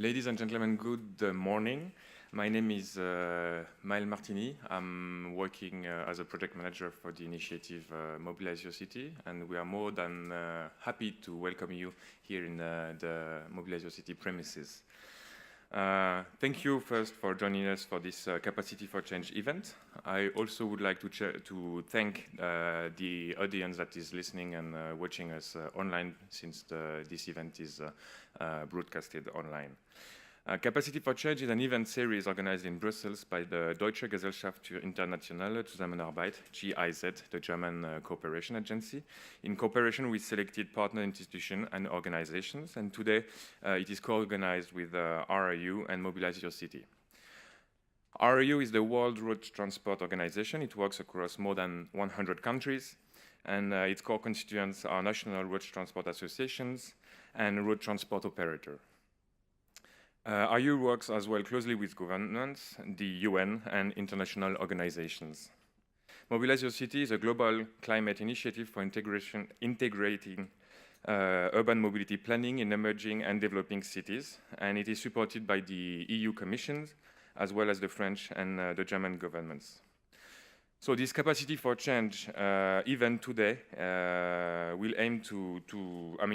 Ladies and gentlemen, good morning. My name is Maël Martini. I'm working as a project manager for the initiative Mobilize Your City, and we are more than happy to welcome you here in the Mobilize Your City premises. Thank you first for joining us for this Capacity4Change event. I also would like to thank the audience that is listening and watching us online, since this event is broadcasted online. Capacity4Change is an event series organized in Brussels by the Deutsche Gesellschaft für internationale Zusammenarbeit, GIZ, the German cooperation agency, in cooperation with selected partner institutions and organizations. And today it is co-organized with RIU and MobiliseYourCity. RIU is the World Road Transport Organization. It works across more than 100 countries, and its core constituents are national road transport associations and road transport operators. RIU works as well closely with governments, the UN, and international organizations. Mobilize Your City is a global climate initiative for integrating urban mobility planning in emerging and developing cities, and it is supported by the EU Commission, as well as the French and the German governments. So this Capacity4Change event today will aim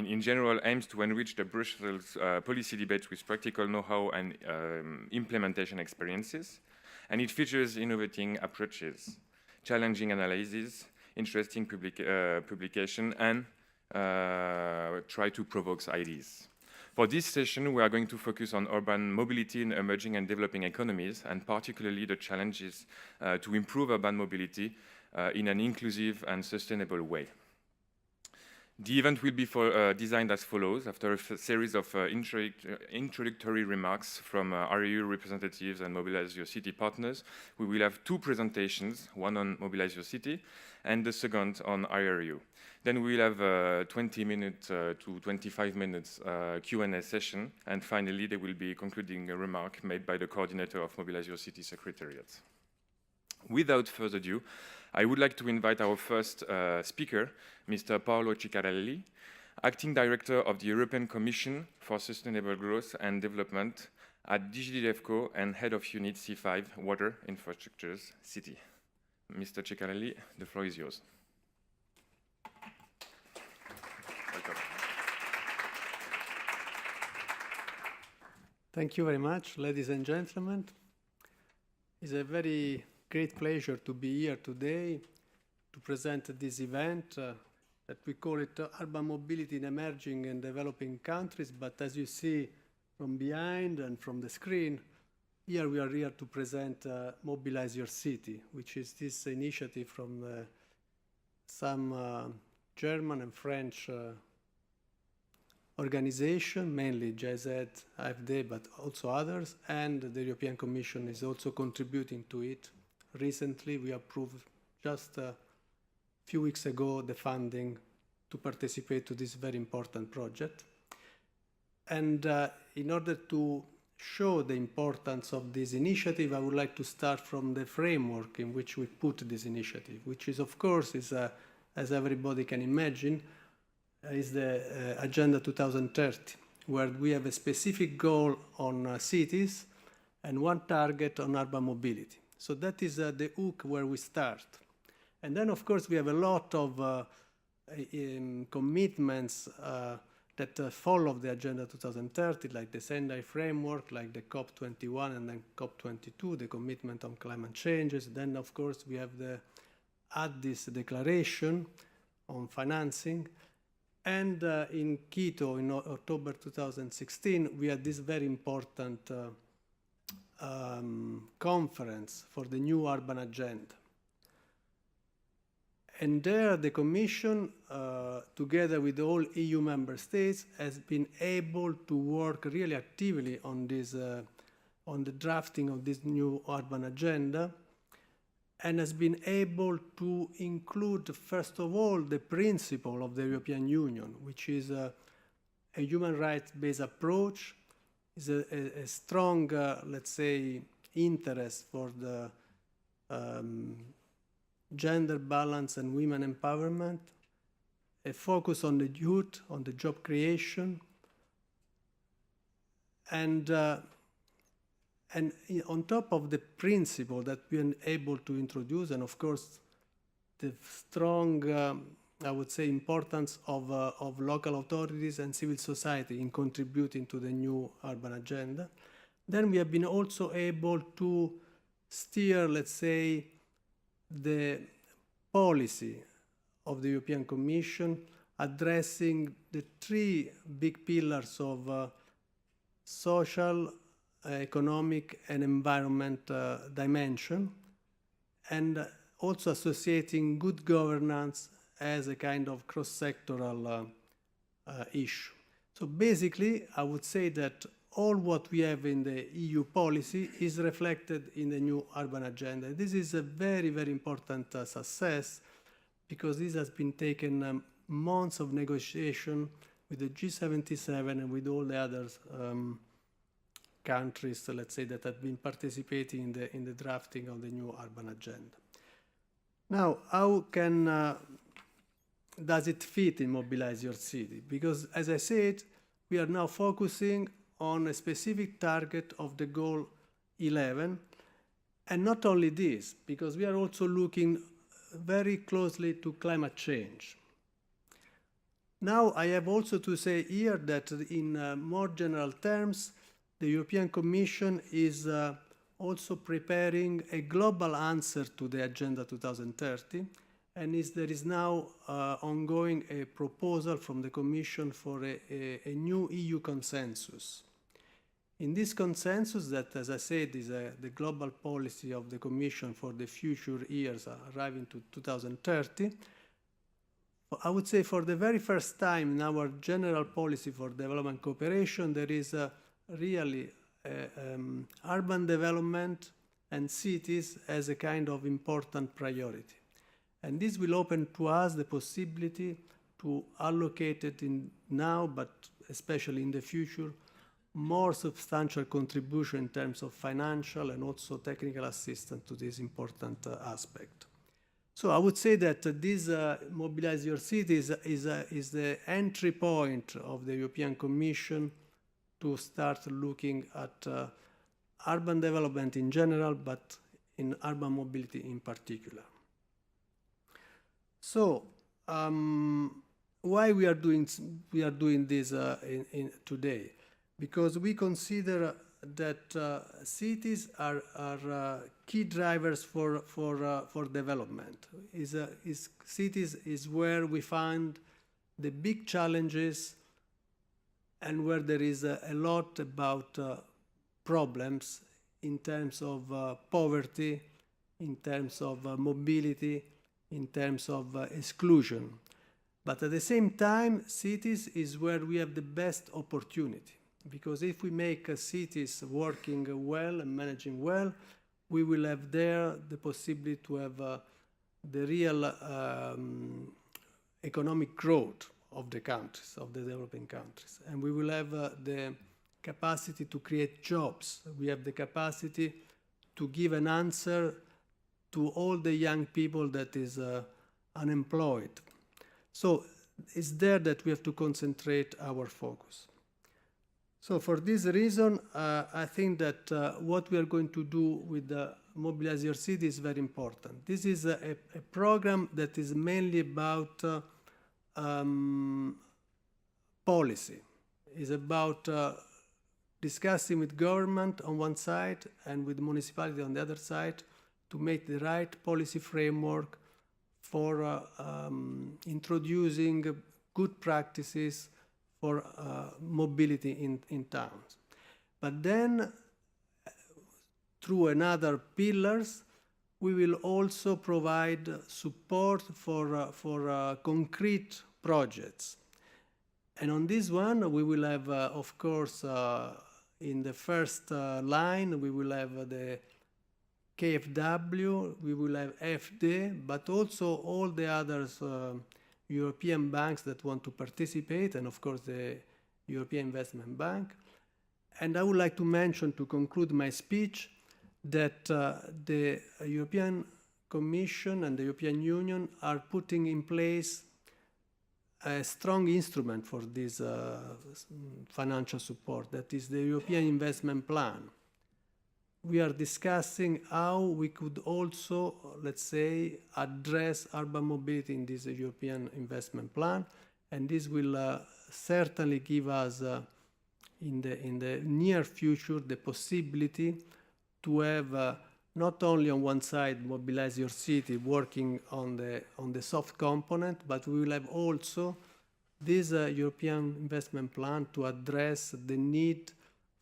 in general, aims to enrich the Brussels policy debate with practical know-how and implementation experiences. And it features innovating approaches, challenging analysis, interesting publication, and try to provoke ideas. For this session, we are going to focus on urban mobility in emerging and developing economies, and particularly the challenges to improve urban mobility in an inclusive and sustainable way. The event will be designed as follows. After a series of introductory remarks from IRU representatives and Mobilize Your City partners, we will have two presentations, one on Mobilize Your City and the second on IRU. Then we will have a 20 minutes to 25 minutes Q&A session, and finally there will be a concluding remark made by the coordinator of Mobilize Your City Secretariat. Without further ado, I would like to invite our first speaker, Mr. Paolo Ciccarelli, Acting Director of the European Commission for Sustainable Growth and Development at DG DevCo and Head of Unit C5, Water Infrastructures City. Mr. Ciccarelli, the floor is yours. Welcome. Thank you very much, ladies and gentlemen. It's a very great pleasure to be here today to present this event that we call it Urban Mobility in Emerging and Developing Countries. But as you see from behind and from the screen, here we are here to present Mobilize Your City, which is this initiative from some German and French organization, mainly GIZ, AfD, but also others, and the European Commission is also contributing to it. Recently, we approved just a few weeks ago the funding to participate to this very important project. And in order to show the importance of this initiative, I would like to start from the framework in which we put this initiative, which is, of course, as everybody can imagine, is the Agenda 2030, where we have a specific goal on cities and one target on urban mobility. So that is the hook where we start. And then, of course, we have a lot of commitments that follow the Agenda 2030, like the Sendai framework, like the COP21 and then COP22, the commitment on climate changes. Then, of course, we have the Addis Declaration on financing. And in Quito, in October 2016, we had this very important conference for the new urban agenda. And there the Commission, together with all EU member states, has been able to work really actively on this, on the drafting of this new urban agenda, and has been able to include, first of all, the principle of the European Union, which is a human rights-based approach, is a strong, let's say, interest for the gender balance and women empowerment, a focus on the youth, on the job creation, And on top of the principle that we are able to introduce, and of course the strong, I would say, importance of local authorities and civil society in contributing to the new urban agenda, then we have been also able to steer, let's say, the policy of the European Commission, addressing the three big pillars of social, economic, and environment dimension, and also associating good governance as a kind of cross-sectoral issue. So basically, I would say that all what we have in the EU policy is reflected in the new urban agenda. This is a very, very important success, because this has been taken months of negotiation with the G77 and with all the other countries, let's say, that have been participating in the drafting of the new urban agenda. Now, how does it fit in Mobilize Your City? Because, as I said, we are now focusing on a specific target of the goal 11. And not only this, because we are also looking very closely to climate change. Now, I have also to say here that in more general terms, the European Commission is also preparing a global answer to the Agenda 2030, and there is now ongoing a proposal from the Commission for a new EU consensus. In this consensus that, as I said, is the global policy of the Commission for the future years arriving to 2030, I would say for the very first time in our general policy for development cooperation, there is really urban development and cities as a kind of important priority. And this will open to us the possibility to allocate it in now, but especially in the future, more substantial contribution in terms of financial and also technical assistance to this important aspect. So I would say that this Mobilize Your City is the entry point of the European Commission to start looking at urban development in general, but in urban mobility in particular. So why we are doing this today? Because we consider that cities are key drivers for development. Cities is where we find the big challenges and where there is a lot about problems in terms of poverty, in terms of mobility, in terms of exclusion. But at the same time, cities is where we have the best opportunity. Because if we make cities working well and managing well, we will have there the possibility to have the real economic growth of the countries, of the developing countries. And we will have the capacity to create jobs. We have the capacity to give an answer to all the young people that is unemployed. So it's there that we have to concentrate our focus. So for this reason, I think that what we are going to do with the Mobilize Your City is very important. This is a program that is mainly about policy. It's about discussing with government on one side and with municipality on the other side to make the right policy framework for introducing good practices for mobility in towns. But then, through another pillars, we will also provide support for concrete projects. And on this one, we will have, of course, in the first line, we will have the KfW, we will have FD, but also all the others European banks that want to participate, and of course the European Investment Bank. And I would like to mention, to conclude my speech, that the European Commission and the European Union are putting in place a strong instrument for this financial support, that is the European Investment Plan. We are discussing how we could also, let's say, address urban mobility in this European Investment Plan, and this will certainly give us, in the near future, the possibility to have not only on one side Mobilize Your City working on the soft component, but we will have also this European Investment Plan to address the need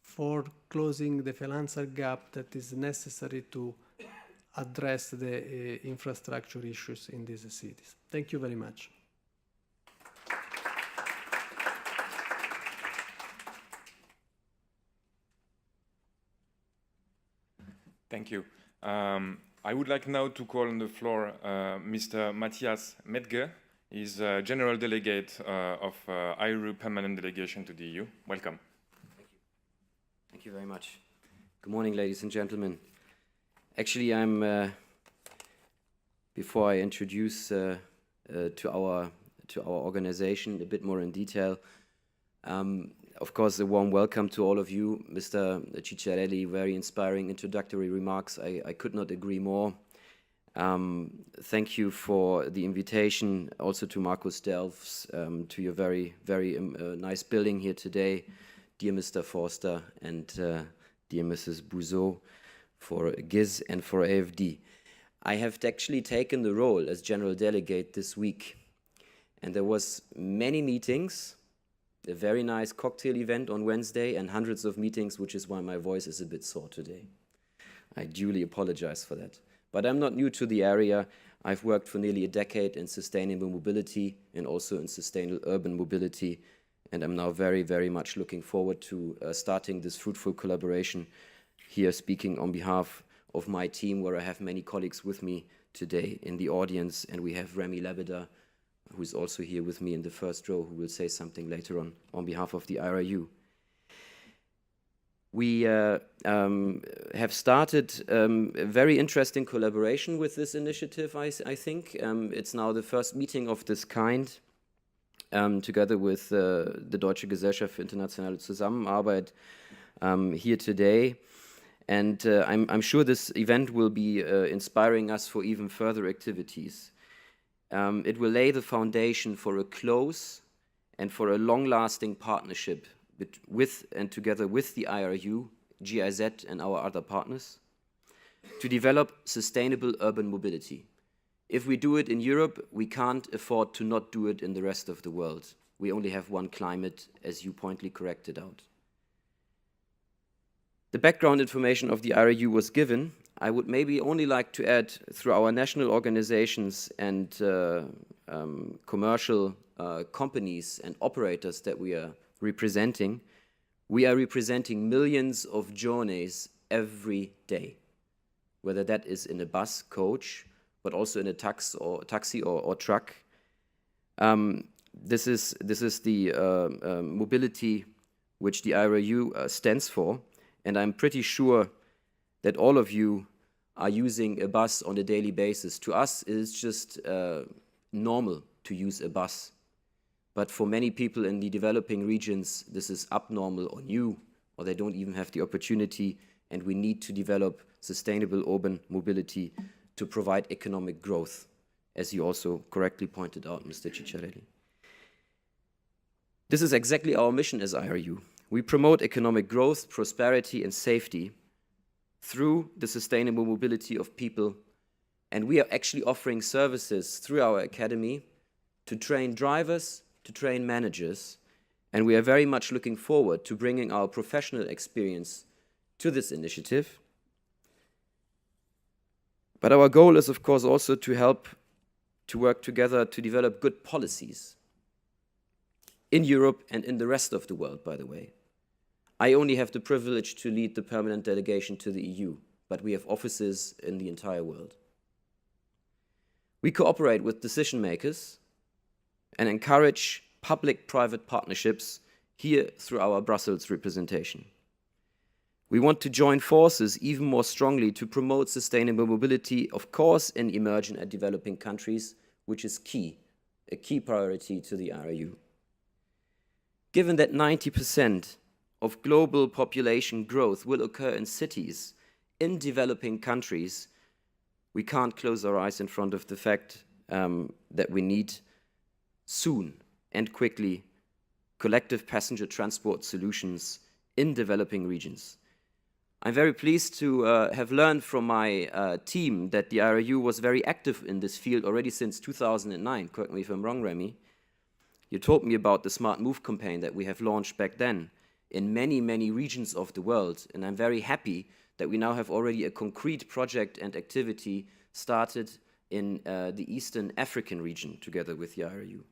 for closing the financial gap that is necessary to address the infrastructure issues in these cities. Thank you very much. Thank you. I would like now to call on the floor Mr. Matthias Medge. He's General Delegate of IRU Permanent Delegation to the EU. Welcome. Thank you very much. Good morning, ladies and gentlemen. Actually, before I introduce to our organization a bit more in detail, of course, a warm welcome to all of you. Mr. Cicciarelli, very inspiring introductory remarks. I could not agree more. Thank you for the invitation, also to Markus Delfs, to your very, very nice building here today. Dear Mr. Forster and dear Mrs. Bouzou, for GIZ and for AFD. I have actually taken the role as General Delegate this week, and there was many meetings, a very nice cocktail event on Wednesday, and hundreds of meetings, which is why my voice is a bit sore today. I duly apologize for that. But I'm not new to the area. I've worked for nearly a decade in sustainable mobility and also in sustainable urban mobility, and I'm now very, very much looking forward to starting this fruitful collaboration here, speaking on behalf of my team, where I have many colleagues with me today in the audience, and we have Remy Lebeda, who is also here with me in the first row, who will say something later on behalf of the IRU. We have started a very interesting collaboration with this initiative, I think. It's now the first meeting of this kind, together with the Deutsche Gesellschaft für internationale Zusammenarbeit here today. And I'm sure this event will be inspiring us for even further activities. It will lay the foundation for a close and for a long-lasting partnership with and together with the IRU, GIZ and our other partners to develop sustainable urban mobility. If we do it in Europe, we can't afford to not do it in the rest of the world. We only have one climate, as you pointedly corrected out. The background information of the IRU was given. I would maybe only like to add, through our national organizations and commercial companies and operators that we are representing millions of journeys every day, whether that is in a bus, coach, but also in a taxi or truck. This is the mobility which the IRU stands for, and I'm pretty sure that all of you are using a bus on a daily basis. To us, it is just normal to use a bus. But for many people in the developing regions, this is abnormal or new, or they don't even have the opportunity, and we need to develop sustainable urban mobility to provide economic growth, as you also correctly pointed out, Mr. Cicciarelli. This is exactly our mission as IRU. We promote economic growth, prosperity, and safety through the sustainable mobility of people, and we are actually offering services through our academy to train drivers, to train managers, and we are very much looking forward to bringing our professional experience to this initiative. But our goal is, of course, also to help to work together to develop good policies in Europe and in the rest of the world, by the way. I only have the privilege to lead the permanent delegation to the EU, but we have offices in the entire world. We cooperate with decision makers and encourage public-private partnerships here through our Brussels representation. We want to join forces even more strongly to promote sustainable mobility, of course, in emerging and developing countries, which is key a key priority to the IRU. Given that 90% of global population growth will occur in cities in developing countries, we can't close our eyes in front of the fact that we need soon and quickly collective passenger transport solutions in developing regions. I'm very pleased to have learned from my team that the IRU was very active in this field already since 2009. Correct me if I'm wrong, Remy. You told me about the Smart Move campaign that we have launched back then in many, many regions of the world, and I'm very happy that we now have already a concrete project and activity started in the Eastern African region together with the IRU.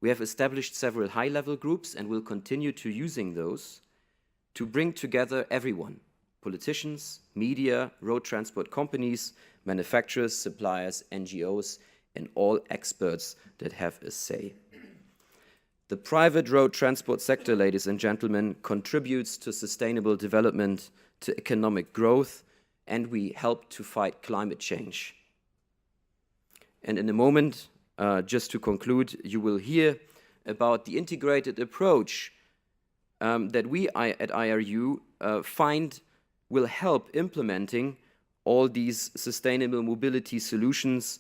We have established several high-level groups and will continue to using those to bring together everyone: politicians, media, road transport companies, manufacturers, suppliers, NGOs, and all experts that have a say. The private road transport sector, ladies and gentlemen, contributes to sustainable development, to economic growth, and we help to fight climate change. And in a moment, just to conclude, you will hear about the integrated approach that we at IRU find will help implementing all these sustainable mobility solutions,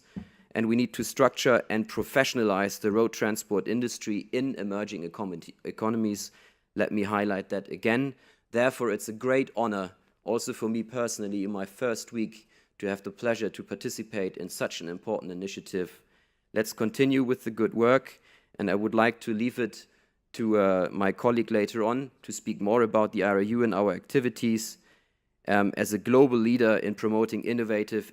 and we need to structure and professionalize the road transport industry in emerging economies. Let me highlight that again. Therefore, it's a great honor, also for me personally, in my first week, to have the pleasure to participate in such an important initiative. Let's continue with the good work, and I would like to leave it to my colleague later on to speak more about the IRU and our activities as a global leader in promoting innovative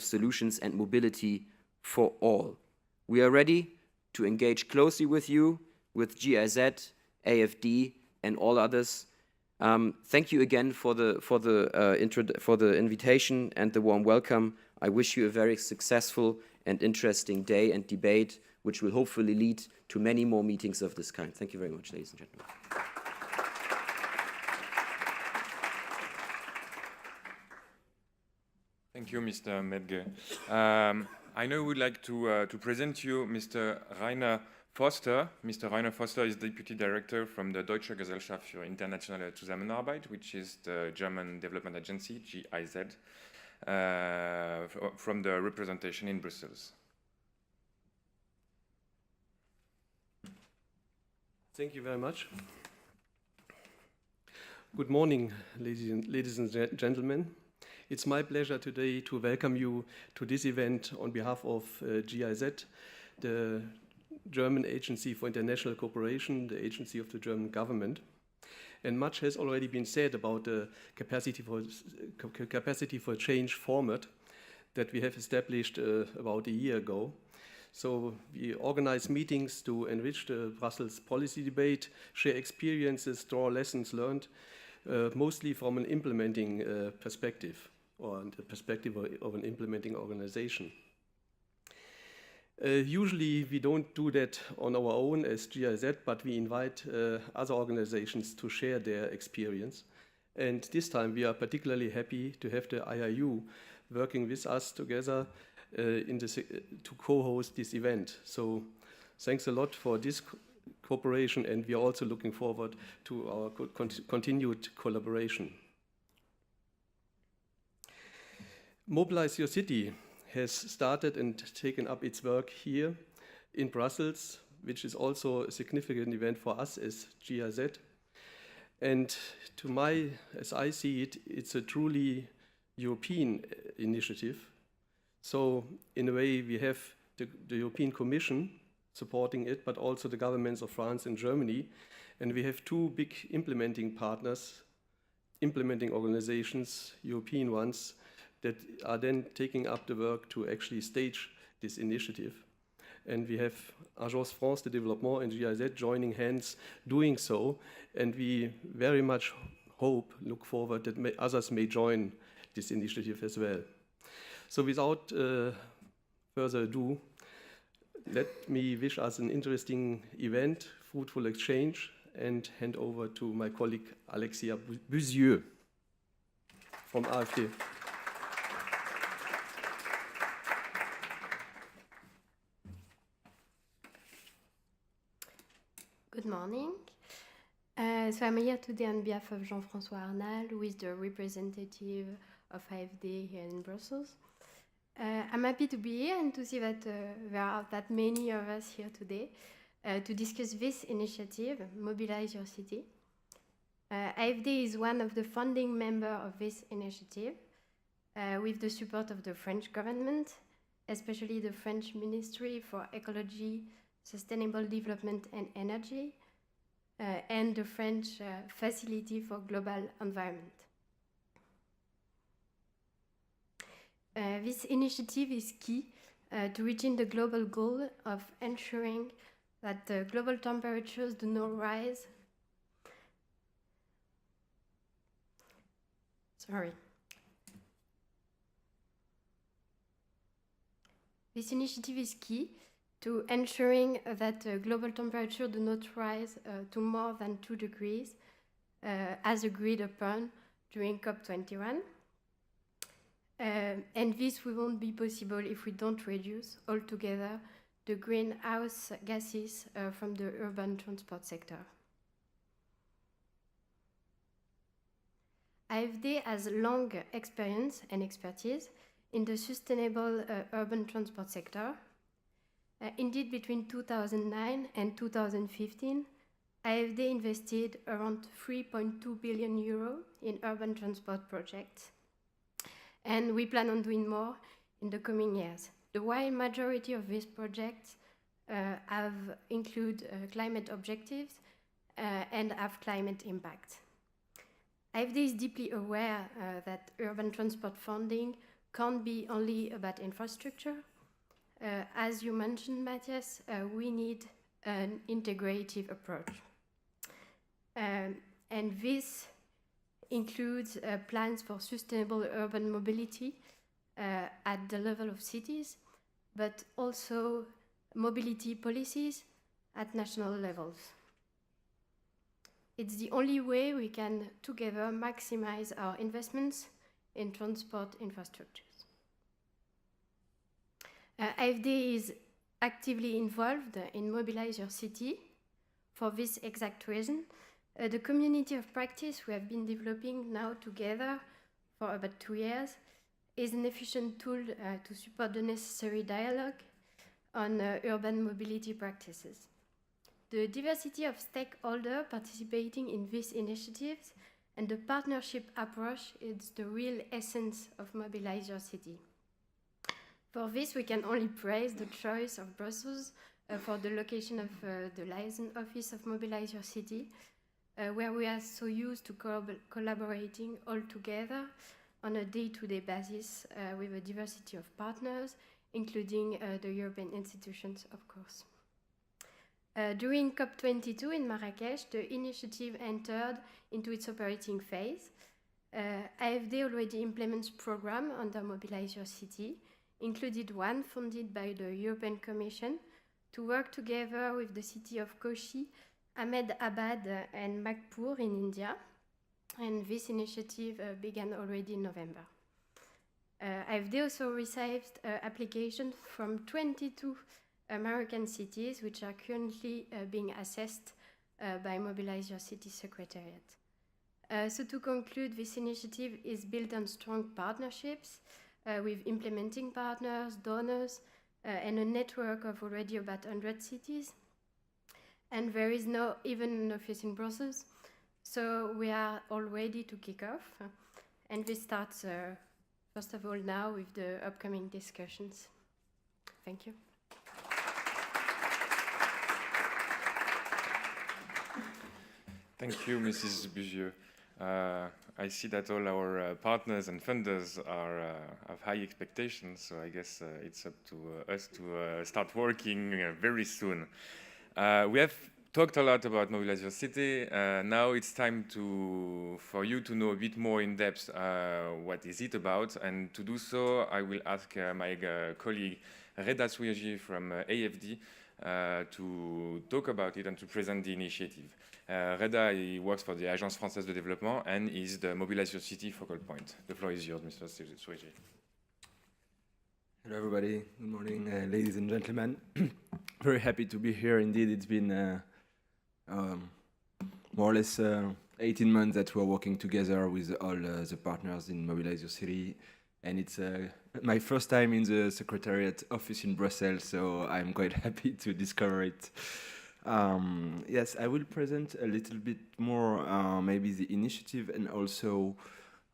solutions and mobility for all. We are ready to engage closely with you, with GIZ, AFD, and all others. Thank you again for the invitation and the warm welcome. I wish you a very successful and interesting day and debate, which will hopefully lead to many more meetings of this kind. Thank you very much, ladies and gentlemen. Thank you, Mr. Medge. I now would like to present you Mr. Rainer Foster. Mr. Rainer Foster is Deputy Director from the Deutsche Gesellschaft für internationale Zusammenarbeit, which is the German development agency, GIZ, from the representation in Brussels. Thank you very much. Good morning, ladies and gentlemen. It's my pleasure today to welcome you to this event on behalf of GIZ, the German Agency for International Cooperation, the agency of the German government. And much has already been said about the Capacity for Change format that we have established about a year ago. So we organize meetings to enrich the Brussels policy debate, share experiences, draw lessons learned, mostly from an implementing perspective, or the perspective of an implementing organization. Usually we don't do that on our own as GIZ, but we invite other organizations to share their experience. And this time we are particularly happy to have the IRU working with us together to co-host this event. So thanks a lot for this cooperation, and we are also looking forward to our continued collaboration. Mobilize Your City has started and taken up its work here in Brussels, which is also a significant event for us as GIZ. And as I see it, it's a truly European initiative. So in a way, we have the European Commission supporting it, but also the governments of France and Germany. And we have two big implementing partners, implementing organizations, European ones, that are then taking up the work to actually stage this initiative. And we have Agence France de Développement and GIZ joining hands doing so. And we very much look forward that others may join this initiative as well. So without further ado, let me wish us an interesting event, fruitful exchange, and hand over to my colleague Alexia Buzieux from AfD. Good morning. So I'm here today on behalf of Jean-François Arnal, who is the representative of AFD here in Brussels. I'm happy to be here and to see that there are that many of us here today to discuss this initiative, Mobilize Your City. AFD is one of the founding members of this initiative, with the support of the French government, especially the French Ministry for Ecology, Sustainable Development and Energy, and the French Facility for Global Environment. This initiative is key to reaching the global goal of ensuring that global temperatures do not rise. This initiative is key to ensuring that global temperature do not rise to more than 2 degrees, as agreed upon during COP21. And this won't be possible if we don't reduce altogether the greenhouse gases from the urban transport sector. AFD has long experience and expertise in the sustainable urban transport sector. Indeed, between 2009 and 2015, AFD invested around 3.2 billion euro in urban transport projects. And we plan on doing more in the coming years. The wide majority of these projects include climate objectives and have climate impact. AFD is deeply aware that urban transport funding can't be only about infrastructure. As you mentioned, Matthias, we need an integrative approach. And this includes plans for sustainable urban mobility at the level of cities, but also mobility policies at national levels. It's the only way we can together maximize our investments in transport infrastructures. AFD is actively involved in Mobilize Your City for this exact reason. The community of practice we have been developing now together for about 2 years is an efficient tool to support the necessary dialogue on urban mobility practices. The diversity of stakeholders participating in these initiatives and the partnership approach is the real essence of Mobilize Your City. For this, we can only praise the choice of Brussels for the location of the liaison office of Mobilize Your City, where we are so used to collaborating all together on a day-to-day basis with a diversity of partners, including the European institutions, of course. During COP22 in Marrakesh, the initiative entered into its operating phase. AFD already implements programs under Mobilize Your City, included one funded by the European Commission to work together with the city of Kochi, Ahmedabad and Nagpur in India. And this initiative began already in November. AFD also received applications from 22 American cities, which are currently being assessed by Mobilize Your City Secretariat. So to conclude, this initiative is built on strong partnerships with implementing partners, donors, and a network of already about 100 cities. And there is no even an office in Brussels, so we are all ready to kick off. And this starts, first of all, now with the upcoming discussions. Thank you. Thank you, Mrs. Bugieux. I see that all our partners and funders have high expectations, so I guess it's up to us to start working very soon. We have talked a lot about Mobilize Your City. Now it's time for you to know a bit more in depth what is it about, and to do so, I will ask my colleague Reda Souyeji from AFD to talk about it and to present the initiative. Reda, he works for the Agence Française de Développement and is the Mobilize Your City focal point. The floor is yours, Mr. Souyeji. Hello, everybody. Good morning, ladies and gentlemen. Very happy to be here. Indeed, it's been more or less 18 months that we're working together with all the partners in Mobilize Your City. And it's my first time in the Secretariat office in Brussels, so I'm quite happy to discover it. Yes, I will present a little bit more maybe the initiative and also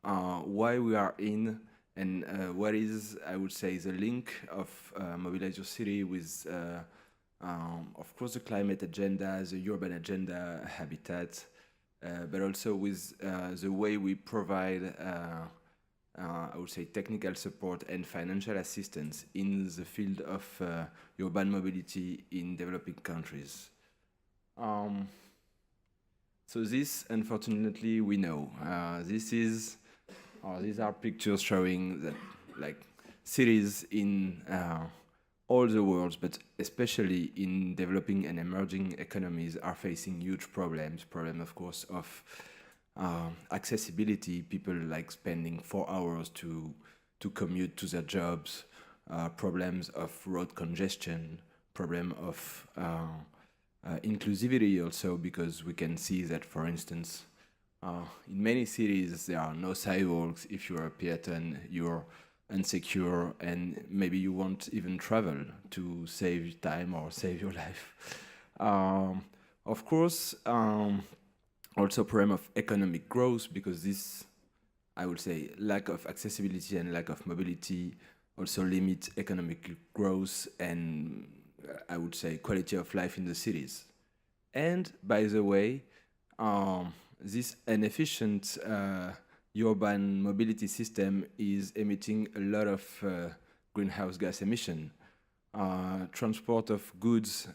why we are in and what is, I would say, the link of Mobilize Your City with, of course, the climate agenda, the urban agenda, habitat, but also with the way we provide, I would say, technical support and financial assistance in the field of urban mobility in developing countries. So this, unfortunately, we know. These are pictures showing that, like, cities in all the world, but especially in developing and emerging economies, are facing huge problems. Problem, of course, of accessibility. People like spending 4 hours to commute to their jobs. Problems of road congestion. Problem of inclusivity also, because we can see that, for instance, in many cities there are no sidewalks. If you're a peasant, you're insecure, and maybe you won't even travel to save time or save your life. Of course, also problem of economic growth, because this, I would say, lack of accessibility and lack of mobility also limit economic growth and I would say quality of life in the cities. And by the way, this inefficient urban mobility system is emitting a lot of greenhouse gas emission. Transport of goods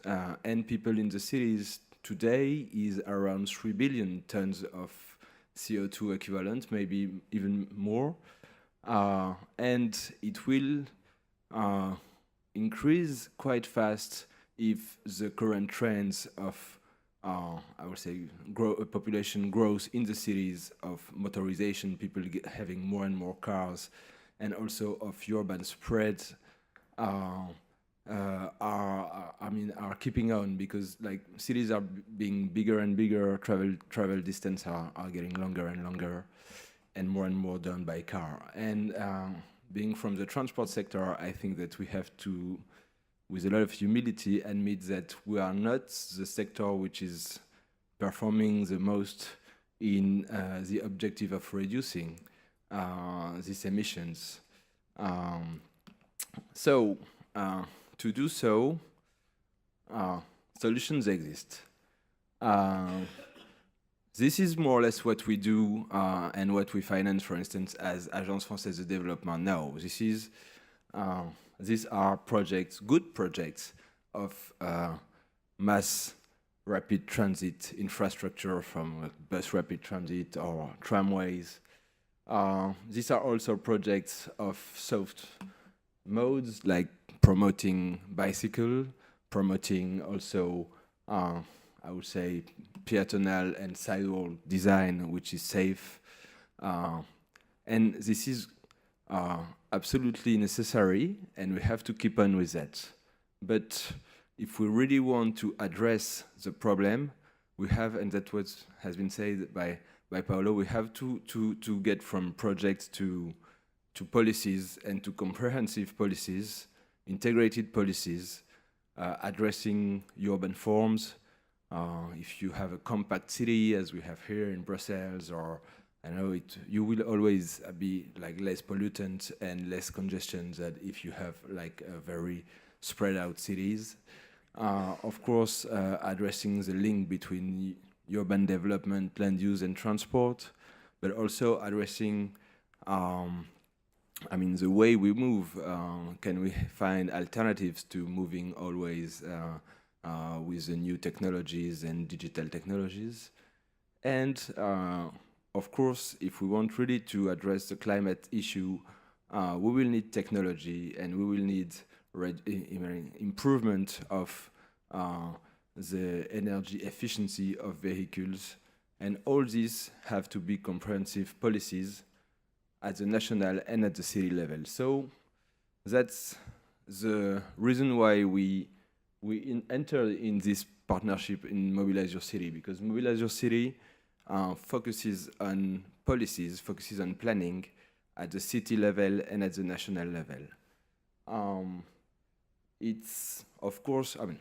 and people in the cities today is around 3 billion tons of CO2 equivalent, maybe even more. And it will increase quite if the current trends of, I would say, population growth in the cities, of motorization, people having more and more cars, and also of urban spread, are keeping on, because like cities are being bigger and bigger, travel distance are getting longer and longer, and more done by car. And being from the transport sector, I think that we have to, with a lot of humility, admit that we are not the sector which is performing the most in the objective of reducing these emissions. So to do so, solutions exist. This is more or less what we do and what we finance, for instance, as Agence Française de Développement now. These are projects, good projects of mass rapid transit infrastructure, from bus rapid transit or tramways. These are also projects of soft modes, like promoting bicycle, promoting also, I would say, peatonal and sidewalk design, which is safe. And this is absolutely necessary, and we have to keep on with that. But if we really want to address the problem, we have, and that has been said by Paolo, we have to get from projects to policies, and to comprehensive policies, integrated policies, addressing urban forms. If you have a compact city, as we have here in Brussels, or I know you will always be like less pollutant and less congestion than if you have like a very spread out cities. Of course, addressing the link between urban development, land use, and transport, but also addressing, the way we move. Can we find alternatives to moving always with the new technologies and digital technologies? And of course, if we want really to address the climate issue, we will need technology, and we will need improvement of the energy efficiency of vehicles. And all these have to be comprehensive policies at the national and at the city level. So that's the reason why we we entered in this partnership in Mobilize Your City, because Mobilize Your City focuses on policies, focuses on planning at the city level and at the national level. It's, of course, the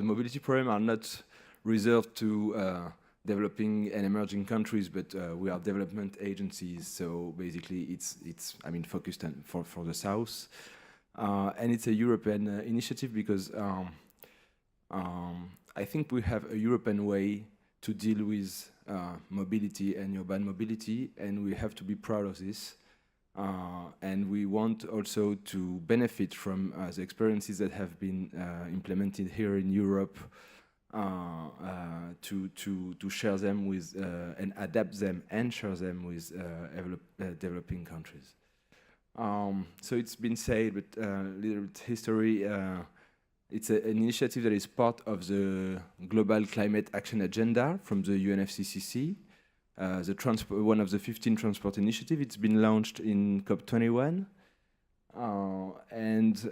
mobility programs are not reserved to developing and emerging countries, but we are development agencies, so basically it's focused on for the South. And it's a European initiative because I think we have a European way to deal with mobility and urban mobility, and we have to be proud of this. And we want also to benefit from the experiences that have been implemented here in Europe, to share them with and adapt them and share them with developing countries. So it's been said, but little history. It's an initiative that is part of the Global Climate Action Agenda from the UNFCCC. One of the 15 transport initiatives. It's been launched in COP21, and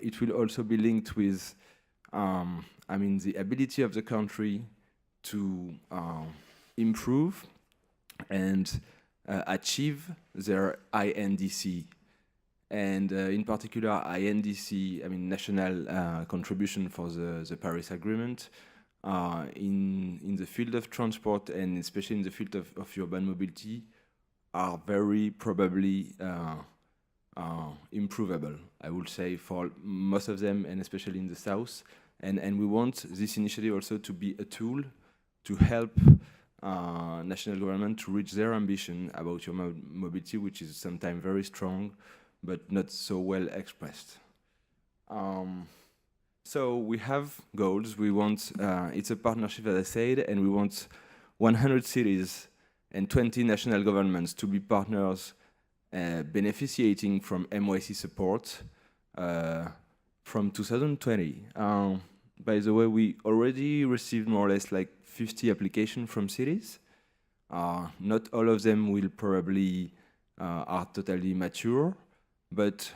it will also be linked with, the ability of the country to improve and achieve their INDC, and in particular INDC, national contribution for the Paris Agreement. In the field of transport, and especially in the field of urban mobility, are very probably improvable, I would say, for most of them, and especially in the South. And we want this initiative also to be a tool to help national government to reach their ambition about urban mobility, which is sometimes very strong, but not so well expressed. So we have goals. We want, it's a partnership, as I said, and we want 100 cities and 20 national governments to be partners, beneficiating from MYC support from 2020. By the way, we already received more or less like 50 applications from cities. Not all of them will probably are totally mature, but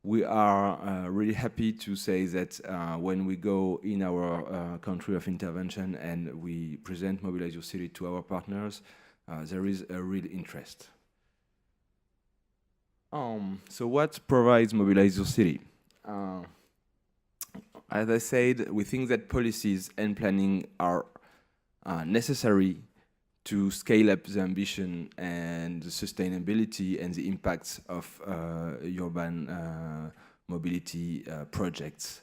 we are really happy to say that when we go in our country of intervention and we present Mobilize Your City to our partners, there is a real interest. So what provides Mobilize Your City? As I said, we think that policies and planning are necessary to scale up the ambition and the sustainability and the impacts of urban mobility projects.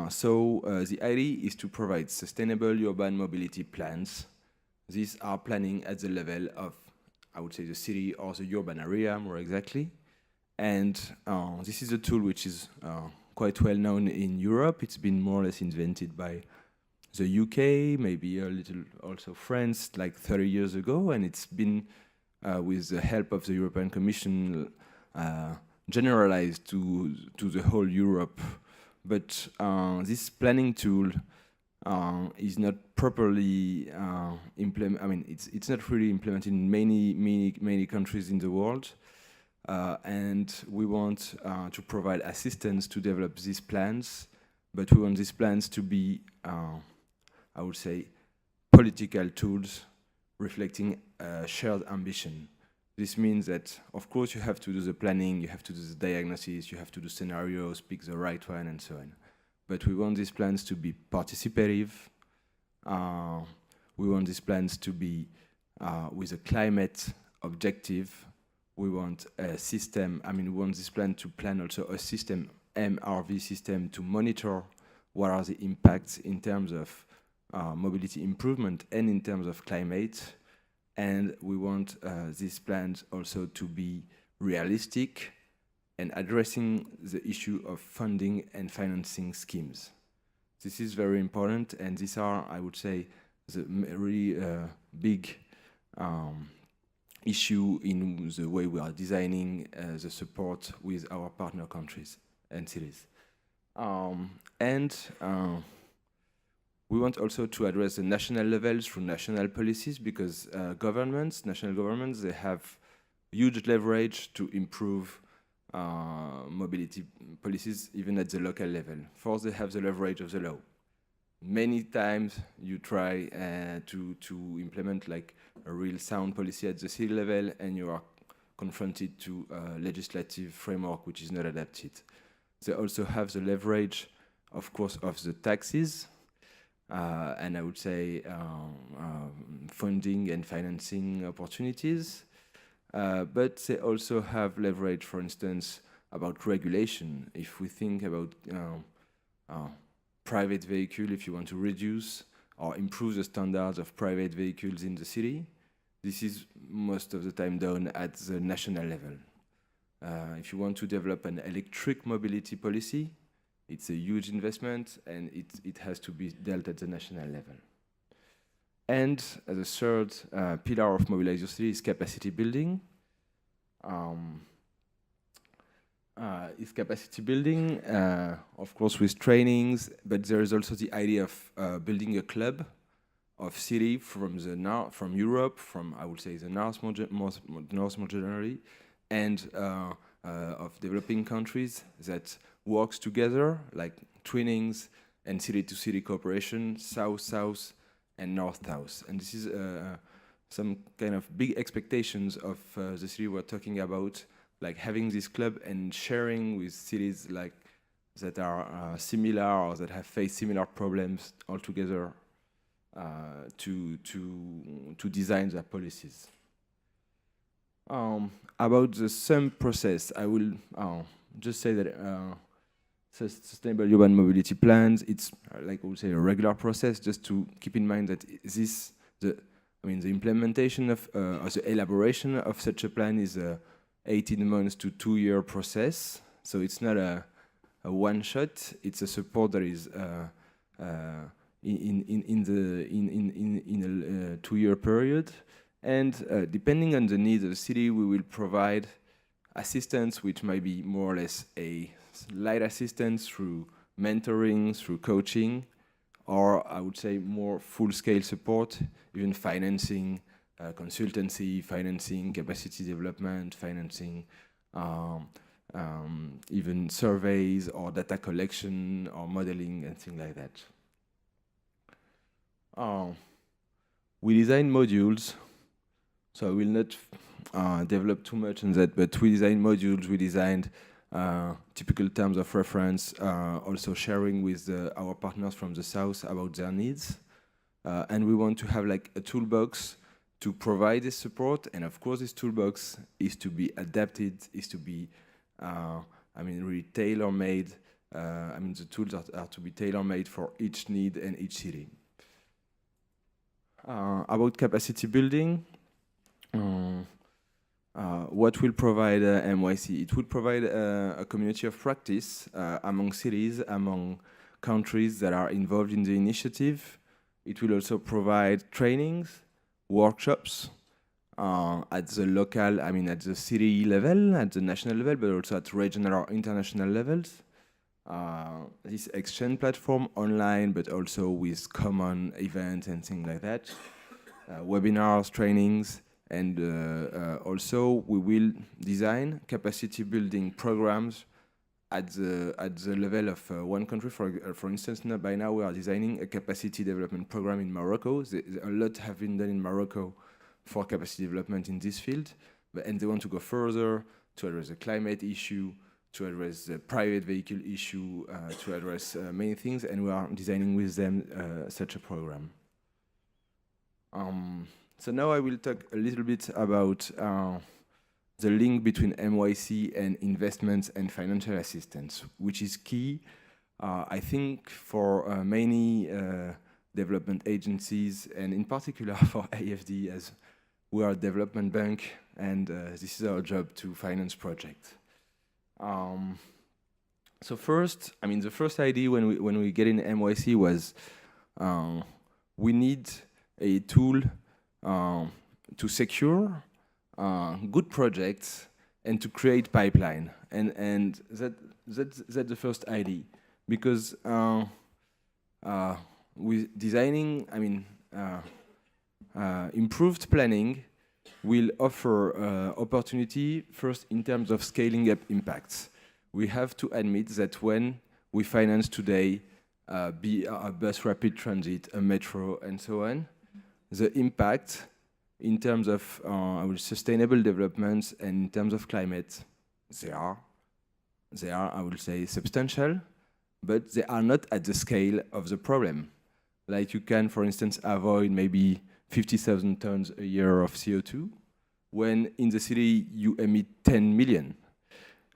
So the idea is to provide sustainable urban mobility plans. These are planning at the level of, I would say, the city or the urban area, more exactly. And this is a tool which is quite well known in Europe. It's been more or less invented by the UK, maybe a little also France, like 30 years ago, and it's been, with the help of the European Commission, generalized to the whole Europe. But this planning tool is not properly it's not really implemented in many countries in the world, and we want to provide assistance to develop these plans, but we want these plans to be I would say, political tools reflecting shared ambition. This means that, of course, you have to do the planning, you have to do the diagnosis, you have to do scenarios, pick the right one, and so on. But we want these plans to be participative. We want these plans to be with a climate objective. We want a system, we want this plan to plan also a system, MRV system, to monitor what are the impacts in terms of mobility improvement and in terms of climate. And we want these plans also to be realistic and addressing the issue of funding and financing schemes. This is very important, and these are, I would say, the really big issue in the way we are designing the support with our partner countries and cities. We want also to address the national levels through national policies, because national governments, they have huge leverage to improve mobility policies even at the local level. First, they have the leverage of the law. Many times you try to implement like a real sound policy at the city level, and you are confronted to a legislative framework which is not adapted. They also have the leverage, of course, of the taxes, and I would say funding and financing opportunities. But they also have leverage, for instance, about regulation. If we think about private vehicle, if you want to reduce or improve the standards of private vehicles in the city, this is most of the time done at the national level. If you want to develop an electric mobility policy, it's a huge investment, and it has to be dealt at the national level. And the third pillar of mobilize.yourcity is capacity building. Is capacity building, of course, with trainings, but there is also the idea of building a club of city from the north, from Europe, from I would say the north more generally, and of developing countries that works together, like twinnings and city-to-city cooperation, south-south and north-south. And this is some kind of big expectations of the city we're talking about, like having this club and sharing with cities like that are similar or that have faced similar problems all together to design their policies. About the SUM process, I will just say that sustainable urban mobility plans, it's like I would say a regular process, just to keep in mind that the implementation of or the elaboration of such a plan is a 18 months to 2-year process. So it's not a one shot. It's a support that is in a 2-year period. And depending on the needs of the city, we will provide assistance, which might be more or less a light assistance through mentoring, through coaching, or I would say more full-scale support, even financing, consultancy, financing, capacity development, financing, even surveys or data collection or modeling and things like that. We design modules, so I will not develop too much on that, but we design modules, we designed typical terms of reference, also sharing with our partners from the south about their needs. And we want to have like a toolbox to provide this support, and of course this toolbox is to be adapted, is to be, really tailor-made. The tools are to be tailor-made for each need and each city. About capacity building, what will provide MYC? It will provide a community of practice among cities, among countries that are involved in the initiative. It will also provide trainings, workshops at the local, at the city level, at the national level, but also at regional or international levels. This exchange platform online, but also with common events and things like that. Webinars, trainings, and also we will design capacity building programs at the level of one country. For instance, by now we are designing a capacity development program in Morocco. A lot have been done in Morocco for capacity development in this field, and they want to go further to address the climate issue, to address the private vehicle issue, to address many things, and we are designing with them such a program. So now I will talk a little bit about the link between MYC and investments and financial assistance, which is key, I think, for many development agencies, and in particular for AFD, as we are a development bank, and this is our job to finance projects. So first, the first idea when we get in MYC was we need a tool to secure good projects and to create pipeline, and that's the first idea, because with designing, improved planning will offer opportunity first in terms of scaling up impacts. We have to admit that when we finance today, be a bus rapid transit, a metro, and so on, the impact in terms of sustainable developments and in terms of climate, they are, I will say, substantial, but they are not at the scale of the problem. Like you can, for instance, avoid maybe 50,000 tons a year of CO2, when in the city you emit 10 million.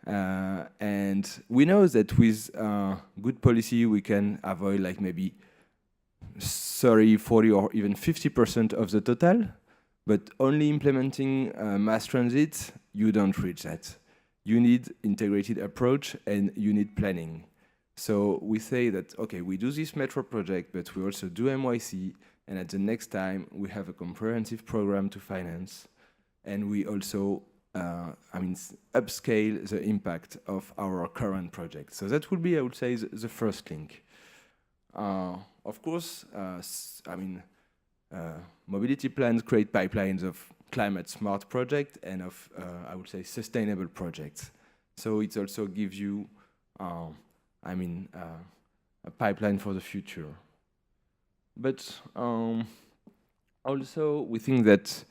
And we know that with good policy, we can avoid like maybe 30, 40, or even 50% of the total, but only implementing mass transit, you don't reach that. You need integrated approach and you need planning. So we say that, okay, we do this metro project, but we also do MYC, and at the next time, we have a comprehensive program to finance, and we also, upscale the impact of our current project. So that would be, I would say, the first link. Of course, mobility plans create pipelines of climate-smart projects and of, I would say, sustainable projects. So it also gives you, a pipeline for the future. But also, we think that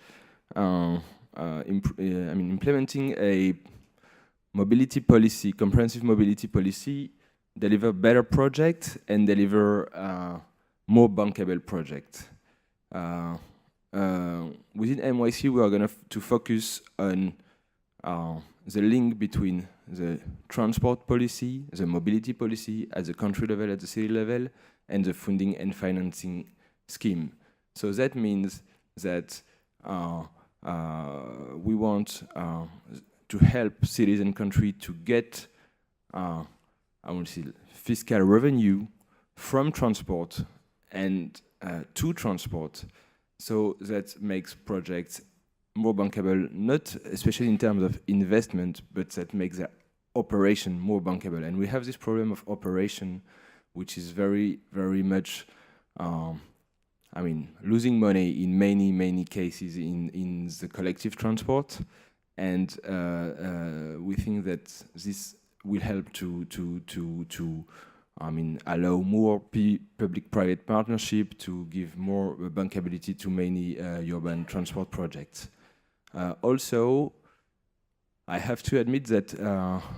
implementing a mobility policy, comprehensive mobility policy, deliver better projects and deliver more bankable projects. Within MYC, we are going to focus on the link between the transport policy, the mobility policy at the country level, at the city level, and the funding and financing scheme. So that means that we want to help cities and countries to get, fiscal revenue from transport and to transport. So that makes projects more bankable, not especially in terms of investment, but that makes the operation more bankable. And we have this problem of operation, which is very, very much, losing money in many cases in the collective transport. And we think that this will help to allow more public-private partnership to give more bankability to many urban transport projects. Also, I have to admit that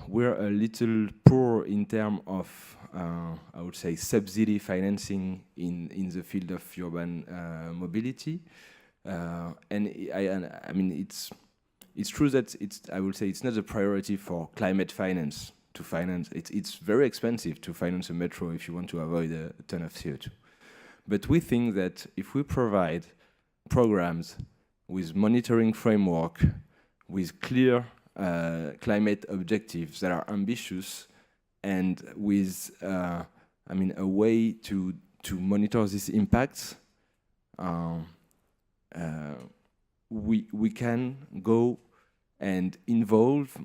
we're a little poor in terms of, I would say, subsidy financing in the field of urban mobility. It's true that it's not a priority for climate finance to finance. It's very expensive to finance a metro if you want to avoid a ton of CO2. But we think that if we provide programs with monitoring framework, with clear climate objectives that are ambitious, and with a way to monitor these impacts, we can go and involve,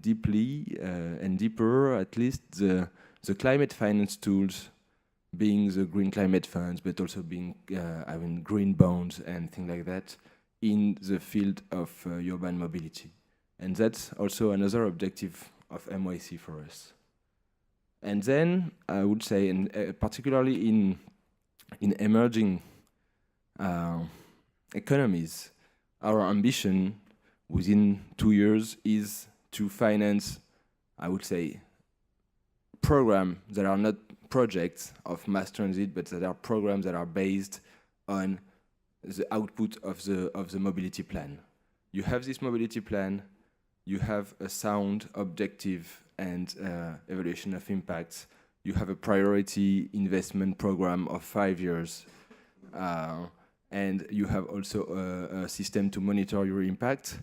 deeply and deeper, at least the climate finance tools, being the green climate funds, but also being green bonds and things like that, in the field of urban mobility. And that's also another objective of MYC for us. And then I would say, particularly in emerging economies, our ambition within 2 years is to finance, I would say, programs that are not projects of mass transit, but that are programs that are based on the output of the mobility plan. You have this mobility plan, you have a sound, objective, and evaluation of impacts. You have a priority investment program of 5 years. And you have also a system to monitor your impact.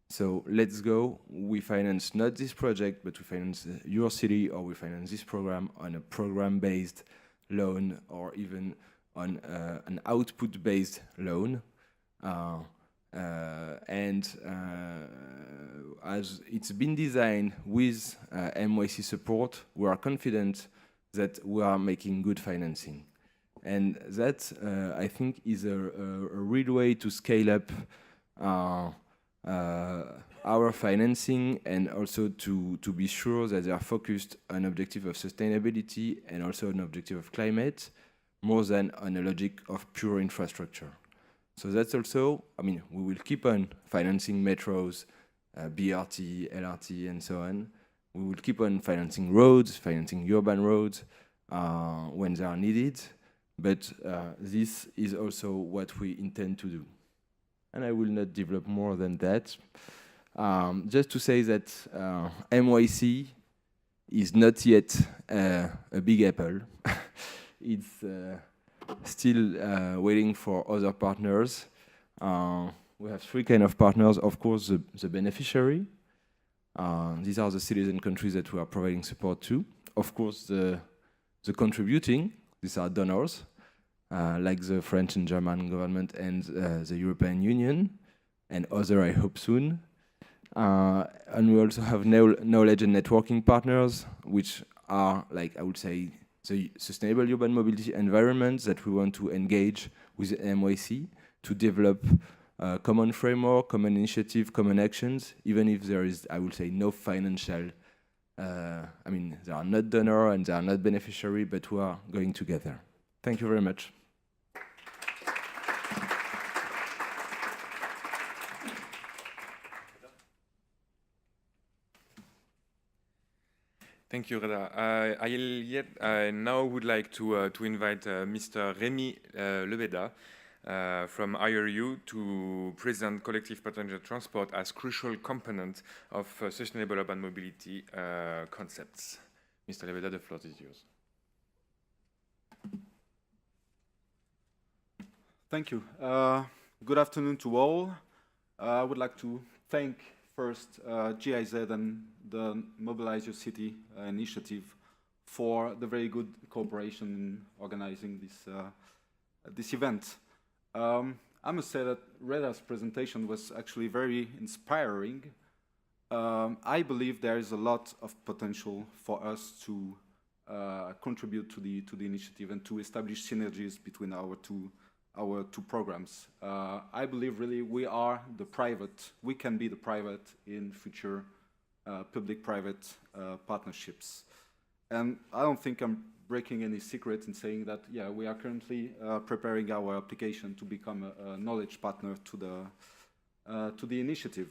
So let's go. We finance not this project, but we finance your city, or we finance this program on a program-based loan, or even on an output-based loan. As it's been designed with MYC support, we are confident that we are making good financing. And that, I think, is a real way to scale up our financing, and also to be sure that they are focused on objective of sustainability and also an objective of climate, more than on a logic of pure infrastructure. So that's also, I mean, we will keep on financing metros, BRT, LRT, and so on. We will keep on financing roads, financing urban roads when they are needed. But this is also what we intend to do. And I will not develop more than that. Just to say that MYC is not yet a big apple. It's still waiting for other partners. We have three kind of partners. Of course, the beneficiary. These are the cities and countries that we are providing support to. Of course, the contributing. These are donors, like the French and German government and the European Union, and other, I hope, soon. And we also have knowledge and networking partners, which are, like, I would say, the sustainable urban mobility environments that we want to engage with MYC to develop common framework, common initiative, common actions, even if there is, I would say, no financial, I mean, they are not donor and they are not beneficiary, but we are going together. Thank you very much. Thank you, Reda. I now would like to invite Mr. Rémi Lebeda from IRU to present collective passenger transport as crucial component of sustainable urban mobility concepts. Mr. Lebeda, the floor is yours. Thank you. Good afternoon to all. I would like to thank first GIZ and the Mobilize Your City initiative for the very good cooperation in organizing this event. I must say that Reda's presentation was actually very inspiring. I believe there is a lot of potential for us to contribute to the initiative and to establish synergies between our two programs. I believe really we can be the private in future public-private partnerships. And I don't think I'm breaking any secret in saying that, yeah, we are currently preparing our application to become a knowledge partner to the initiative.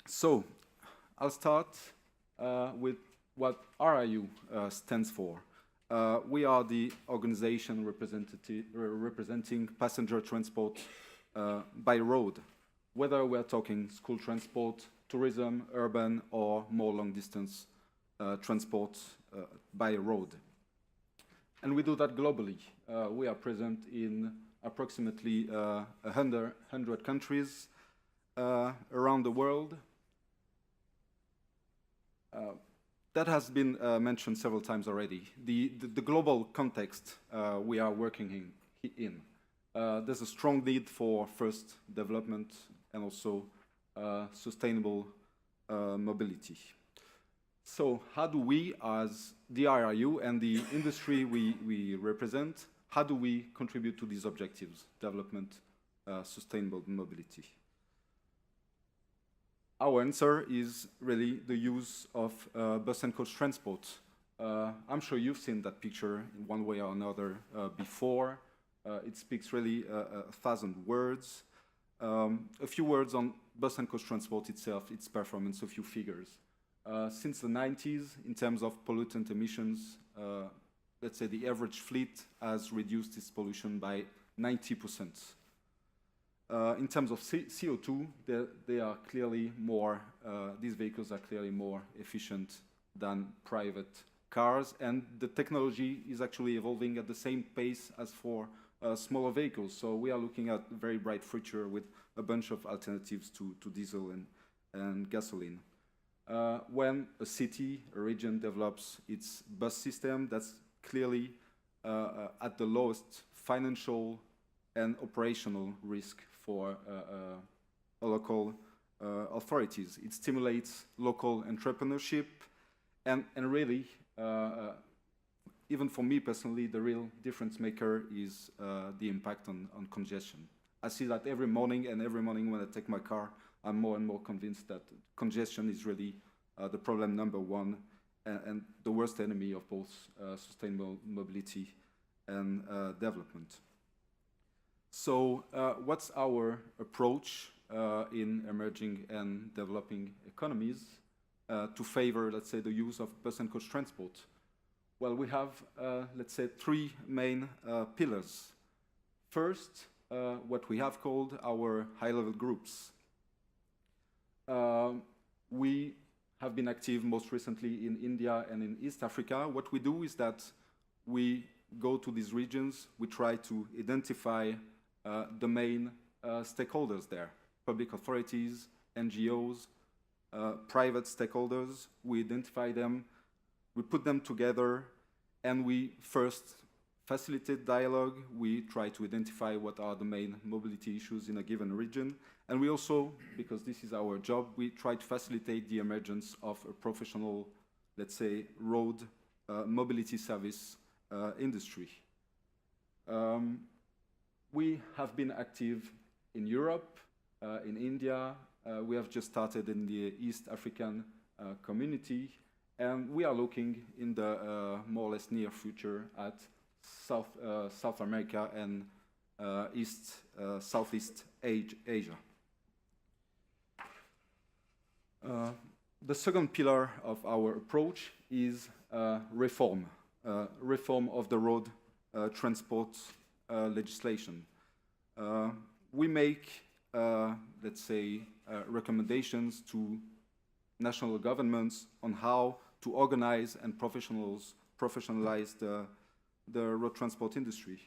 So I'll start with what RIU stands for. We are the organization representing passenger transport by road, whether we're talking school transport, tourism, urban, or more long-distance transport by road. And we do that globally. We are present in approximately 100 countries around the world. That has been mentioned several times already. The global context we are working in. There's a strong need for first development and also sustainable mobility. So how do we, as the IRU and the industry we represent, how do we contribute to these objectives, development, sustainable mobility? Our answer is really the use of bus and coach transport. I'm sure you've seen that picture in one way or another before. It speaks really 1,000 words. A few words on bus and coach transport itself, its performance, a few figures. Since the 90s, in terms of pollutant emissions, let's say the average fleet has reduced its pollution by 90%. In terms of CO2, they are clearly more, these vehicles are clearly more efficient than private cars, and the technology is actually evolving at the same pace as for smaller vehicles. So we are looking at a very bright future with a bunch of alternatives to diesel and gasoline. When a city, a region develops its bus system, that's clearly at the lowest financial and operational risk for local authorities. It stimulates local entrepreneurship and really even for me personally, the real difference maker is the impact on congestion. I see that every morning, and every morning when I take my car, I'm more and more convinced that congestion is really the problem number one and the worst enemy of both sustainable mobility and development. So what's our approach in emerging and developing economies to favor, let's say, the use of bus and coach transport? Well, we have, let's say, three main pillars. First, what we have called our high-level groups. We have been active most recently in India and in East Africa. What we do is that we go to these regions, we try to identify the main stakeholders there, public authorities, NGOs, private stakeholders. We identify them, we put them together, and we first facilitate dialogue. We try to identify what are the main mobility issues in a given region. And we also, because this is our job, we try to facilitate the emergence of a professional, let's say, road mobility service industry. We have been active in Europe, in India. We have just started in the East African community. And we are looking in the more or less near future at South America and Southeast Asia. The second pillar of our approach is reform of the road transport legislation. We make, let's say, recommendations to national governments on how to organize and professionalize the road transport industry.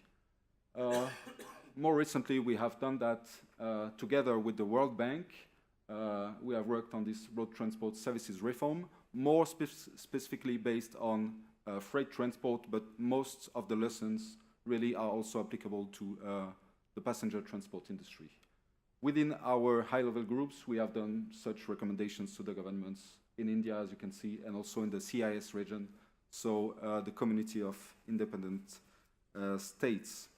More recently, we have done that together with the World Bank. We have worked on this road transport services reform, more specifically based on freight transport, but most of the lessons really are also applicable to the passenger transport industry. Within our high-level groups, we have done such recommendations to the governments in India, as you can see, and also in the CIS region, so the community of independent states.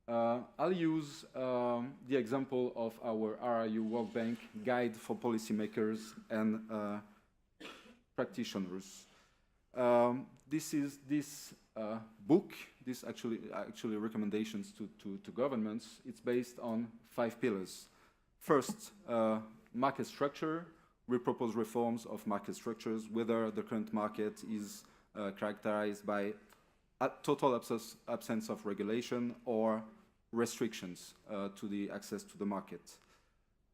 I'll use the example of our RIU World Bank Guide for Policymakers and Practitioners. This book, this actually recommendations to governments, it's based on 5 pillars. First, market structure. We propose reforms of market structures, whether the current market is characterized by a total absence of regulation or restrictions to the access to the market.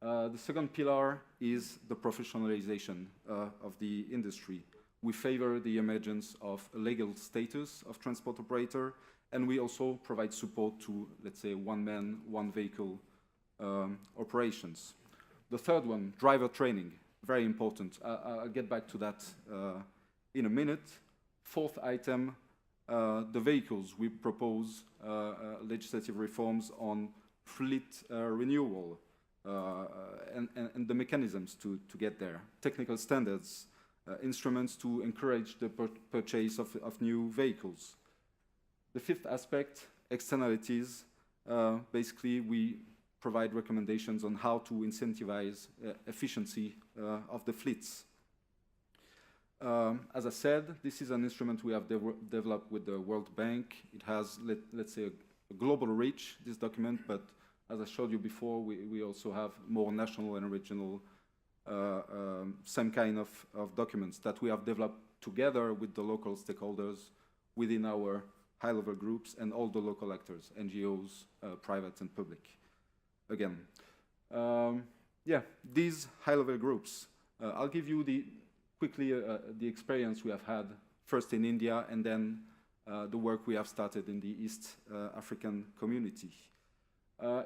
The second pillar is the professionalization of the industry. We favor the emergence of a legal status of transport operator, and we also provide support to, let's say, one-man, one-vehicle operations. The third one, driver training, very important. I'll get back to that in a minute. Fourth item, the vehicles. We propose legislative reforms on fleet renewal and the mechanisms to get there. Technical standards, instruments to encourage the purchase of new vehicles. The fifth aspect, externalities. Basically, we provide recommendations on how to incentivize efficiency of the fleets. As I said, this is an instrument we have developed with the World Bank. It has, let's say, a global reach, this document, but as I showed you before, we also have more national and regional same kind of documents that we have developed together with the local stakeholders within our high-level groups and all the local actors, NGOs, private and public. Again, yeah, these high-level groups. I'll give you quickly the experience we have had first in India and then the work we have started in the East African community.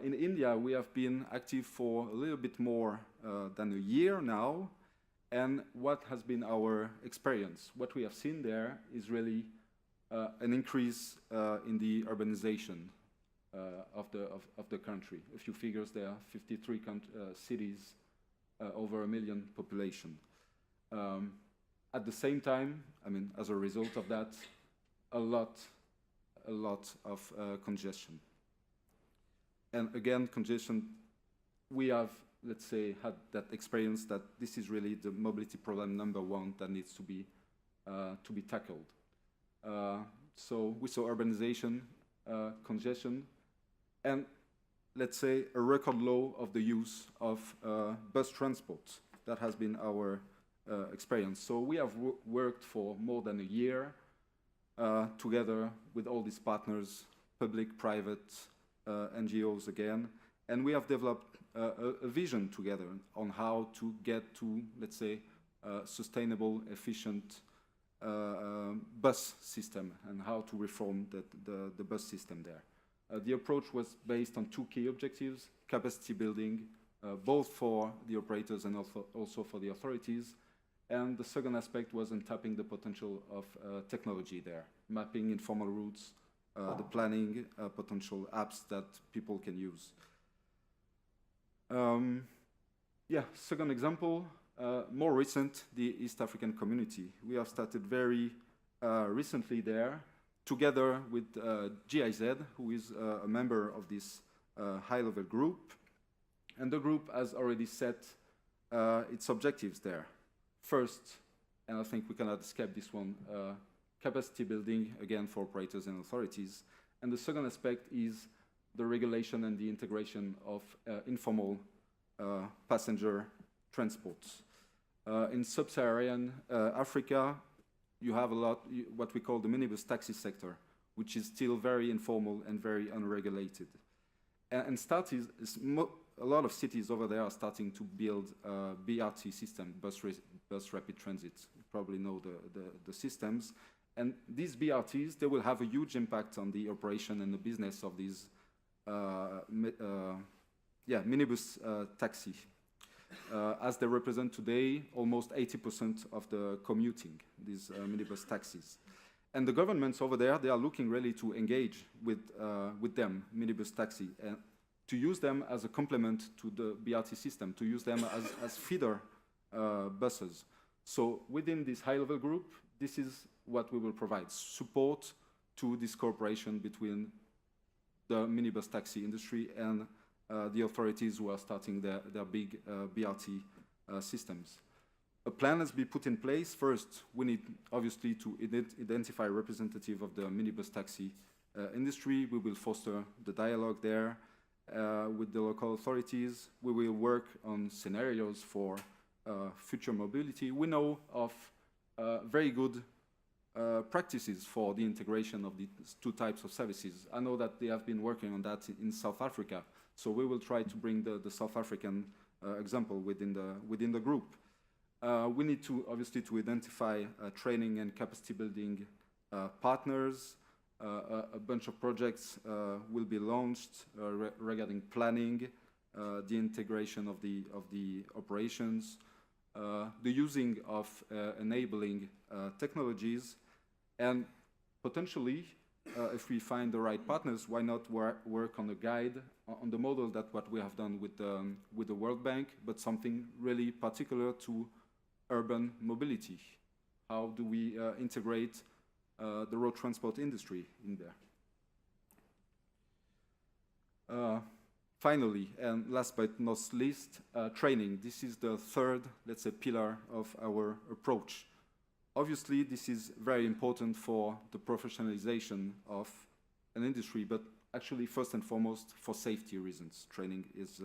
In India, we have been active for a little bit more than a year now. And what has been our experience? What we have seen there is really an increase in the urbanization of the country. A few figures there, 53 cities, over 1 million population. At the same time, I mean, as a result of that, a lot of congestion. And again, congestion, we have, let's say, had that experience that this is really the mobility problem #1 that needs to be tackled. So we saw urbanization, congestion, and let's say a record low of the use of bus transport. That has been our experience. So we have worked for more than a year together with all these partners, public, private, NGOs again, and we have developed a vision together on how to get to, let's say, sustainable, efficient bus system and how to reform the bus system there. The approach was based on 2 key objectives: capacity building, both for the operators and also for the authorities. And the second aspect was on tapping the potential of technology there, mapping informal routes, the planning, potential apps that people can use. Second example, more recent, the East African community. We have started very recently there, together with GIZ, who is a member of this HighLevel group. And the group has already set its objectives there. First, and I think we cannot escape this one, capacity building, again, for operators and authorities. And the second aspect is the regulation and the integration of informal passenger transports. In Sub-Saharan Africa, you have a lot, what we call the minibus taxi sector, which is still very informal and very unregulated. And a lot of cities over there are starting to build a BRT system, bus rapid transit. You probably know the systems. And these BRTs, they will have a huge impact on the operation and the business of these minibus taxi. As they represent today almost 80% of the commuting, these minibus taxis. And the governments over there, they are looking really to engage with them, minibus taxi, and to use them as a complement to the BRT system, to use them as feeder buses. So within this HighLevel group, this is what we will provide, support to this cooperation between the minibus taxi industry and the authorities who are starting their big BRT systems. A plan has been put in place. First, we need obviously to identify a representative of the minibus taxi industry. We will foster the dialogue there with the local authorities. We will work on scenarios for future mobility. We know of very good practices for the integration of these 2 types of services. I know that they have been working on that in South Africa. So we will try to bring the South African example within the group. We need to obviously to identify training and capacity building partners. A bunch of projects will be launched regarding planning, the integration of the operations, the using of enabling technologies, and potentially, if we find the right partners, why not work on a guide on the model that what we have done with the World Bank, but something really particular to urban mobility. How do we integrate the road transport industry in there? Finally, and last but not least, training. This is the third, let's say, pillar of our approach. Obviously, this is very important for the professionalization of an industry, but actually, first and foremost, for safety reasons. Training is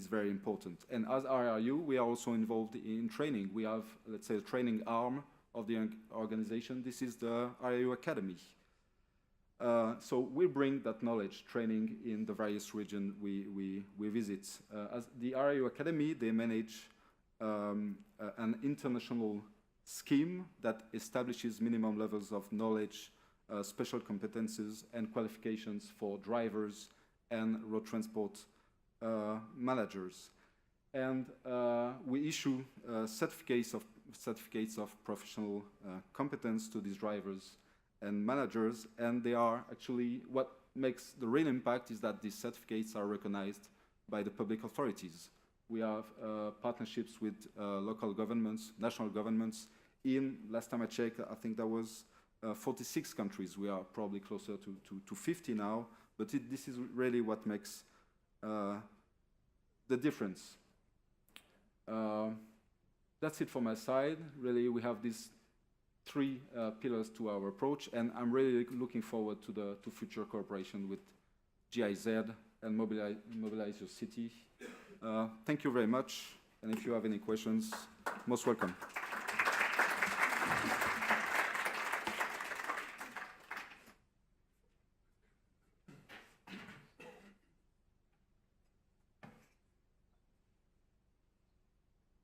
very important. And as IRU, we are also involved in training. We have, let's say, a training arm of the organization. This is the Riu Academy. So we bring that knowledge, training in the various regions we visit. As the Riu Academy, they manage an international scheme that establishes minimum levels of knowledge, special competences and qualifications for drivers and road transport managers. And we issue certificates of professional competence to these drivers and managers, and they are actually, what makes the real impact is that these certificates are recognized by the public authorities. We have partnerships with local governments, national governments. Last time I checked, I think that was 46 countries. We are probably closer to 50 now, but this is really what makes the difference. That's it from my side. Really, we have these three pillars to our approach, and I'm really looking forward to future cooperation with GIZ and Mobilize Your City. Thank you very much, and if you have any questions, most welcome.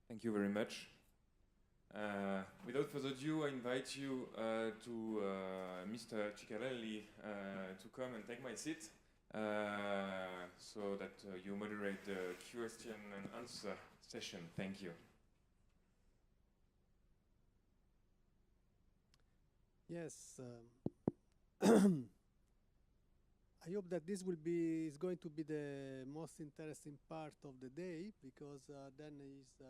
Thank you very much. Without further ado, I invite you to Mr. Ciccarelli to come and take my seat so that you moderate the question and answer session. Thank you. Yes. I hope that this is going to be the most interesting part of the day, because then it's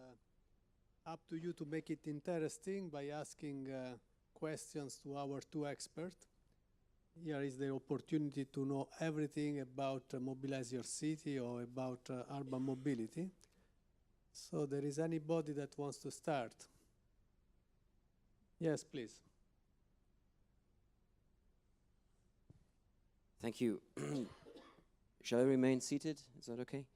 up to you to make it interesting by asking questions to our two experts. Here is the opportunity to know everything about Mobilize Your City or about urban mobility. So there is anybody that wants to start? Yes, please. Thank you. Shall I remain seated? Is that okay?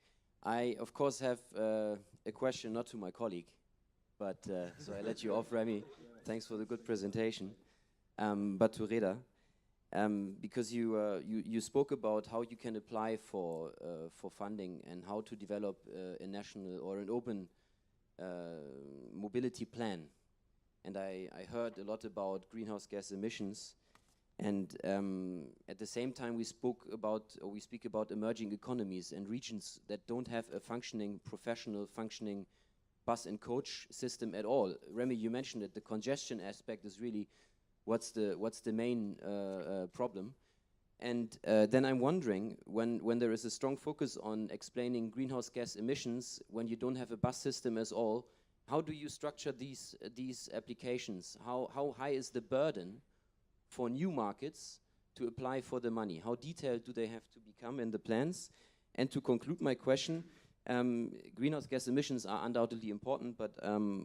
I, of course, have a question not to my colleague, but so I let you off, Remy. Thanks for the good presentation. But to Reda, because you spoke about how you can apply for funding and how to develop a national or an open mobility plan. And I heard a lot about greenhouse gas emissions. And at the same time, we speak about emerging economies and regions that don't have a functioning bus and coach system at all. Remy, you mentioned it. The congestion aspect is really what's the main problem. And then I'm wondering, when there is a strong focus on explaining greenhouse gas emissions, when you don't have a bus system as all, how do you structure these applications? How high is the burden for new markets to apply for the money? How detailed do they have to become in the plans? And to conclude my question, greenhouse gas emissions are undoubtedly important, but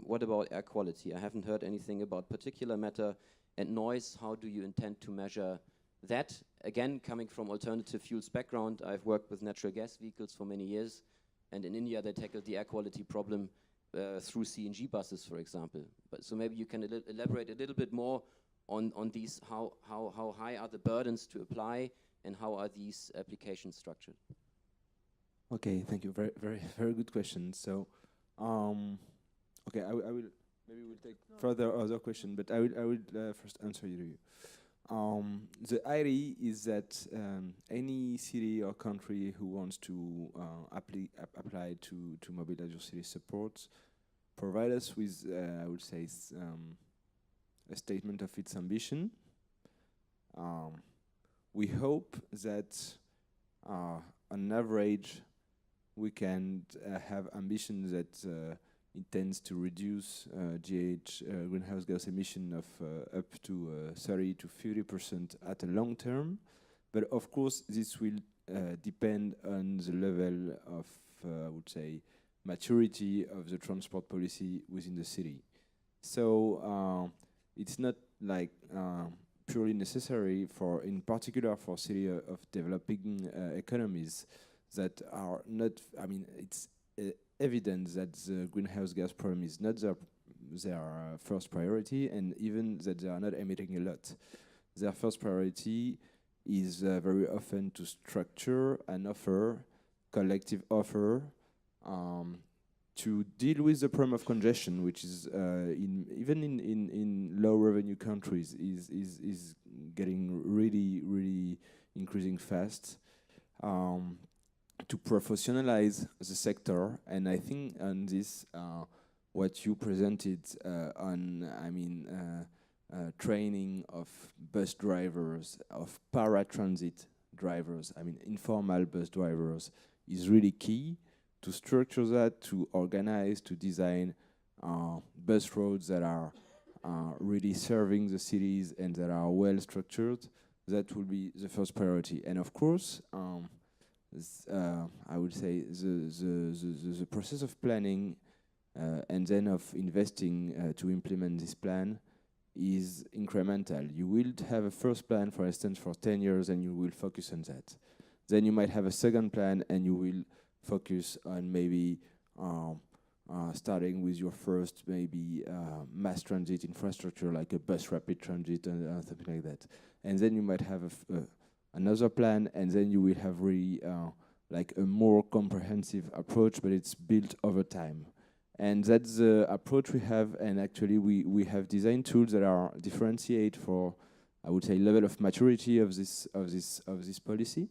what about air quality? I haven't heard anything about particulate matter and noise. How do you intend to measure that? Again, coming from alternative fuels background, I've worked with natural gas vehicles for many years, and in India they tackled the air quality problem through CNG buses, for example. But so maybe you can elaborate a little bit more on these, how high are the burdens to apply, and how are these applications structured? Okay, thank you. Very good question. So, okay, I will maybe we'll take further other question, but I will first answer you. The idea is that any city or country who wants to apply to Mobilize Your City support provide us with, I would say, a statement of its ambition. We hope that on average we can have ambition that intends to reduce greenhouse gas emission of up to 30 to 50% at a long term. But of course this will depend on the level of, I would say, maturity of the transport policy within the city. So it's not like purely necessary for, in particular for city of developing economies that are not, I mean, it's evident that the greenhouse gas problem is not their first priority, and even that they are not emitting a lot. Their first priority is very often to structure an offer, collective offer, to deal with the problem of congestion, which is even in low revenue countries is getting really increasing fast. To professionalize the sector, and I think on this, what you presented on, I mean, training of bus drivers, of paratransit drivers, I mean, informal bus drivers, is really key to structure that, to organize, to design bus roads that are really serving the cities and that are well structured, that will be the first priority. And of course, I would say the process of planning and then of investing to implement this plan is incremental. You will have a first plan, for instance, for 10 years, and you will focus on that. Then you might have a second plan, and you will focus on maybe starting with your first maybe mass transit infrastructure, like a bus rapid transit and something like that. And then you might have another plan, and then you will have really like a more comprehensive approach, but it's built over time. And that's the approach we have, and actually we have design tools that are differentiate for, I would say, level of maturity of this policy.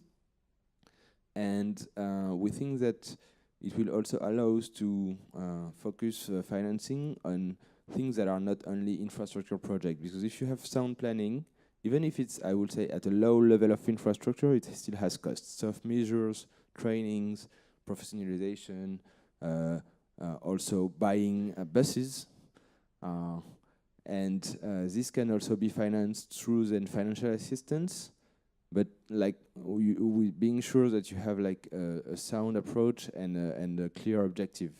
And we think that it will also allow us to focus financing on things that are not only infrastructure projects. Because if you have sound planning, even if it's, I would say, at a low level of infrastructure, it still has costs. Soft measures, trainings, professionalization, also buying buses. And this can also be financed through the financial assistance, but like we being sure that you have like a sound approach and a clear objective.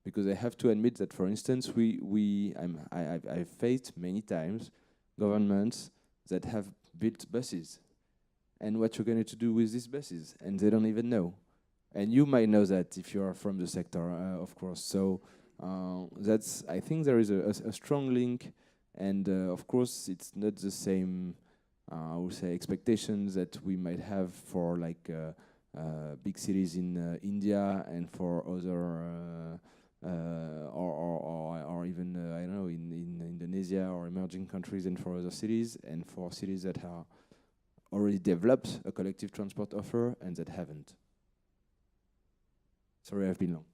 Because I have to admit that, for instance, I've faced many times governments that have built buses, and what you're going to do with these buses, and they don't even know. And you might know that if you are from the sector, of course. So that's, I think there is a strong link, and of course it's not the same, I would say, expectations that we might have for like big cities in India and for other, or even I don't know, in Indonesia or emerging countries, and for other cities, and for cities that are already developed a collective transport offer and that haven't. Sorry, I've been long.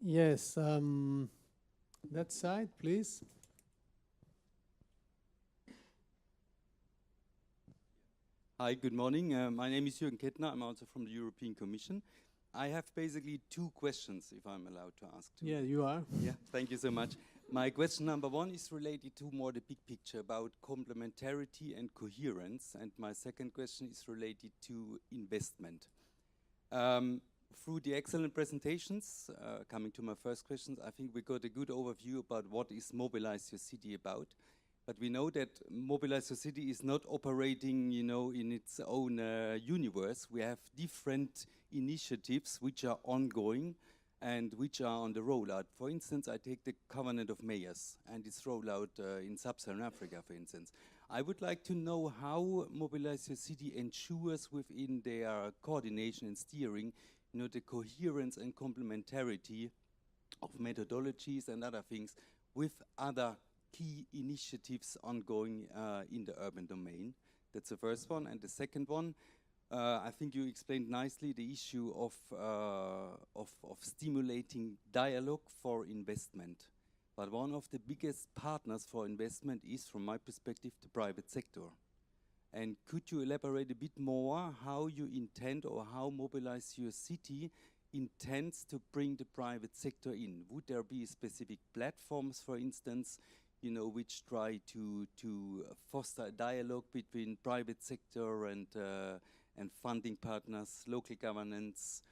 Yes, that side, please. Hi, good morning. My name is Riu Academy. I'm also from the European Commission. I have basically two questions, if I'm allowed to ask. Yeah, you are. Yeah, thank you so much. My question number one is related to more the big picture about complementarity and coherence. And my second question is related to investment. Through the excellent presentations, coming to my first questions, I think we got a good overview about what is Mobilize Your City about. But we know that Mobilize Your City is not operating, you know, in its own universe. We have different initiatives which are ongoing and which are on the rollout. For instance, I take the Covenant of Mayors and its rollout in Sub-Saharan Africa, for instance. I would like to know how Mobilize Your City ensures within their coordination and steering, you know, the coherence and complementarity of methodologies and other things with other key initiatives ongoing in the urban domain. That's the first one. And the second one, I think you explained nicely the issue of stimulating dialogue for investment. But one of the biggest partners for investment is, from my perspective, the private sector. And could you elaborate a bit more how you intend, or how Mobilize Your City intends to bring the private sector in? Would there be specific platforms, for instance, you know, which try to foster a dialogue between private sector and funding partners, local governance,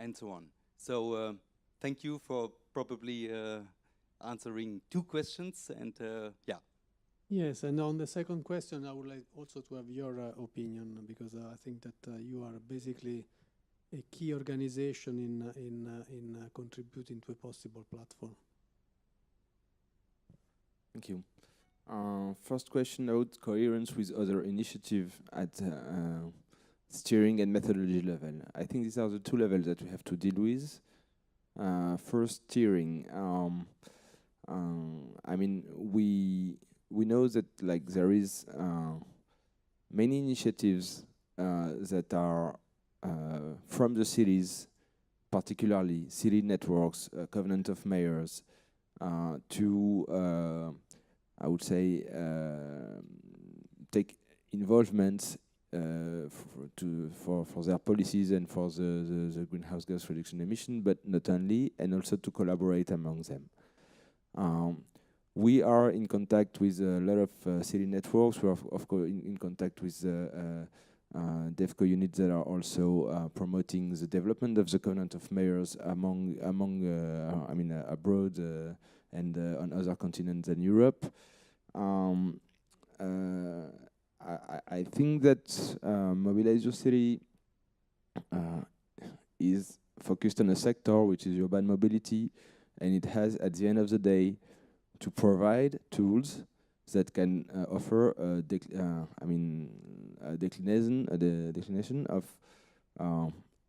and so on? So thank you for probably answering two questions, and yeah. Yes, and on the second question, I would like also to have your opinion, because I think that you are basically a key organization in contributing to a possible platform. Thank you. First question about coherence with other initiatives at steering and methodology level. I think these are the two levels that we have to deal with. First, steering. I mean, we know that like there is many initiatives that are from the cities, particularly city networks, Covenant of Mayors, to I would say take involvement for their policies and for the greenhouse gas reduction emission, but not only, and also to collaborate among them. We are in contact with a lot of city networks. We are, of course, in contact with DEFCO units that are also promoting the development of the Covenant of Mayors among abroad and on other continents than Europe. I think that Mobilize Your City is focused on a sector which is urban mobility, and it has, at the end of the day, to provide tools that can offer a declination of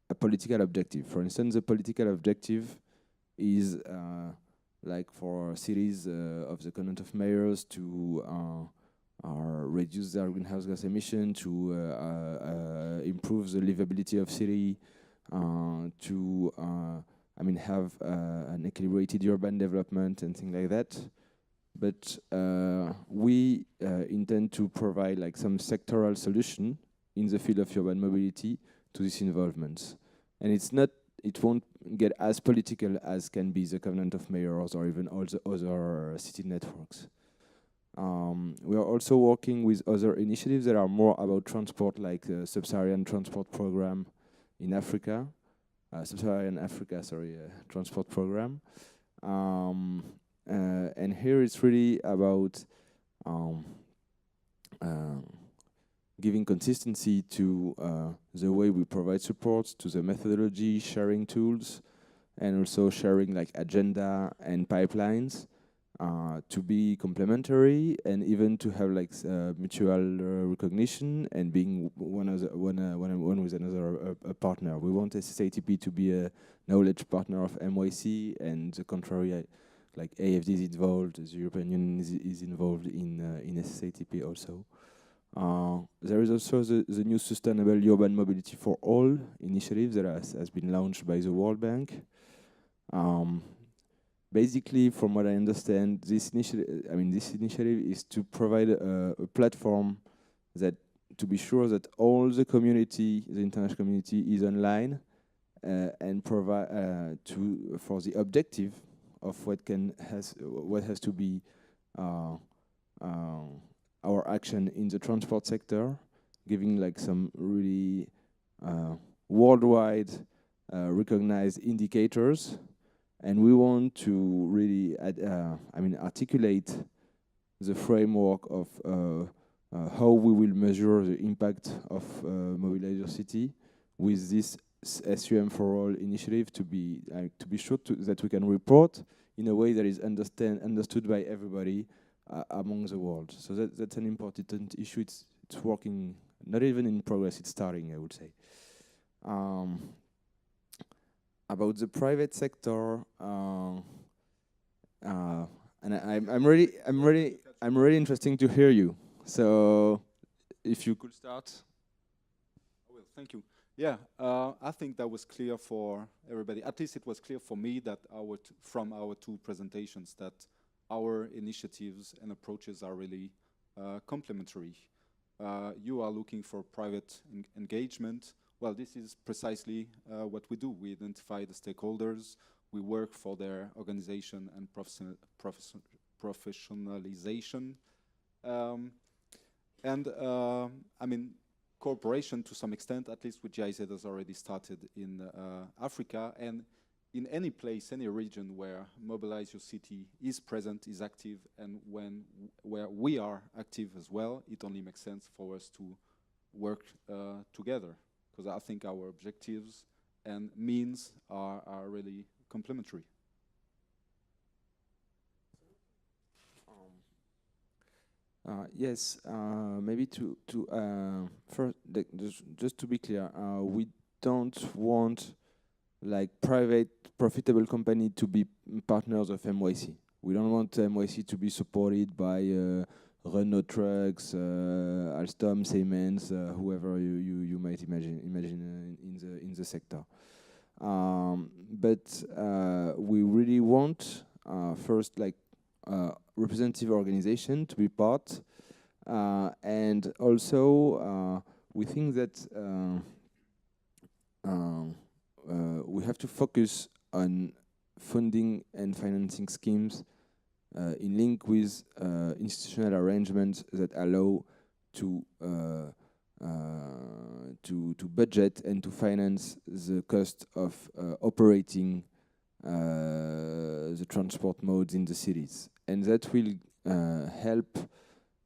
a political objective. For instance, the political objective is like for cities of the Covenant of Mayors to reduce their greenhouse gas emission, to improve the livability of city, to have an equilibrated urban development and things like that. But we intend to provide like some sectoral solution in the field of urban mobility to these involvements. And it won't get as political as can be the Covenant of Mayors or even all the other city networks. We are also working with other initiatives that are more about transport, like the SubSaharan Transport Program in Africa, Sub-Saharan Africa, transport program. And here it's really about giving consistency to the way we provide support, to the methodology, sharing tools, and also sharing like agenda and pipelines to be complementary and even to have like mutual recognition and being one with another partner. We want SSATP to be a knowledge partner of MYC, and the contrary, like AFD is involved, the European Union is involved in SSATP also. There is also the new Sustainable Urban Mobility for All initiative that has been launched by the World Bank. Basically, from what I understand, this initiative is to provide a platform that to be sure that all the community, the international community, is online and provide for the objective of what has to be our action in the transport sector, giving like some really worldwide recognized indicators. And we want to really articulate the framework of how we will measure the impact of Mobilize Your City with this SUM for All initiative to be sure that we can report in a way that is understood by everybody among the world. So that's an important issue. It's working, not even in progress. It's starting, I would say. About the private sector, and I'm really interested to hear you. So, if you could start. I will. Thank you. Yeah, I think that was clear for everybody. At least it was clear for me that from our two presentations that our initiatives and approaches are really complementary. You are looking for private engagement. Well, this is precisely what we do. We identify the stakeholders, we work for their organization and professionalization. Cooperation to some extent, at least with GIZ, has already started in Africa, and in any place, any region where Mobilize Your City is present, is active, and where we are active as well, it only makes sense for us to work together. Because I think our objectives and means are really complementary. Yes, maybe to first, just to be clear, we don't want like private profitable company to be partners of MYC. We don't want MYC to be supported by Renault Trucks, Alstom, Siemens, whoever you might imagine in the sector. But we really want first like representative organization to be part, and also we think that we have to focus on funding and financing schemes in link with institutional arrangements that allow to budget and to finance the cost of operating the transport modes in the cities. And that will help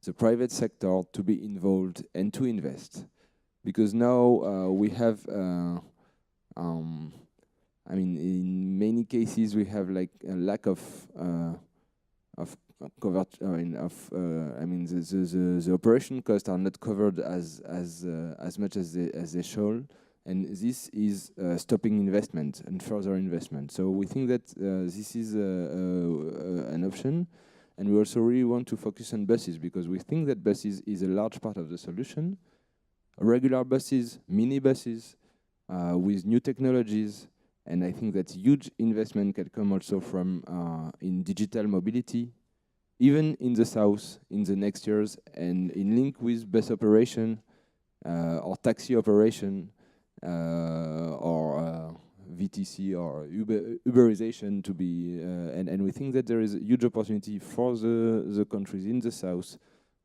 the private sector to be involved and to invest. Because now we have, I mean, in many cases we have like a lack of covered. The operation costs are not covered as much as they should, and this is stopping investment and further investment. So we think that this is an option, and we also really want to focus on buses because we think that buses is a large part of the solution. Regular buses, mini buses, with new technologies, and I think that huge investment can come also from in digital mobility, even in the south in the next years, and in link with bus operation or taxi operation or VTC or Uberization to be, and we think that there is a huge opportunity for the countries in the south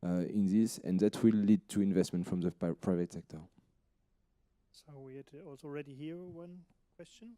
in this, and that will lead to investment from the private sector. So we had also already here one question.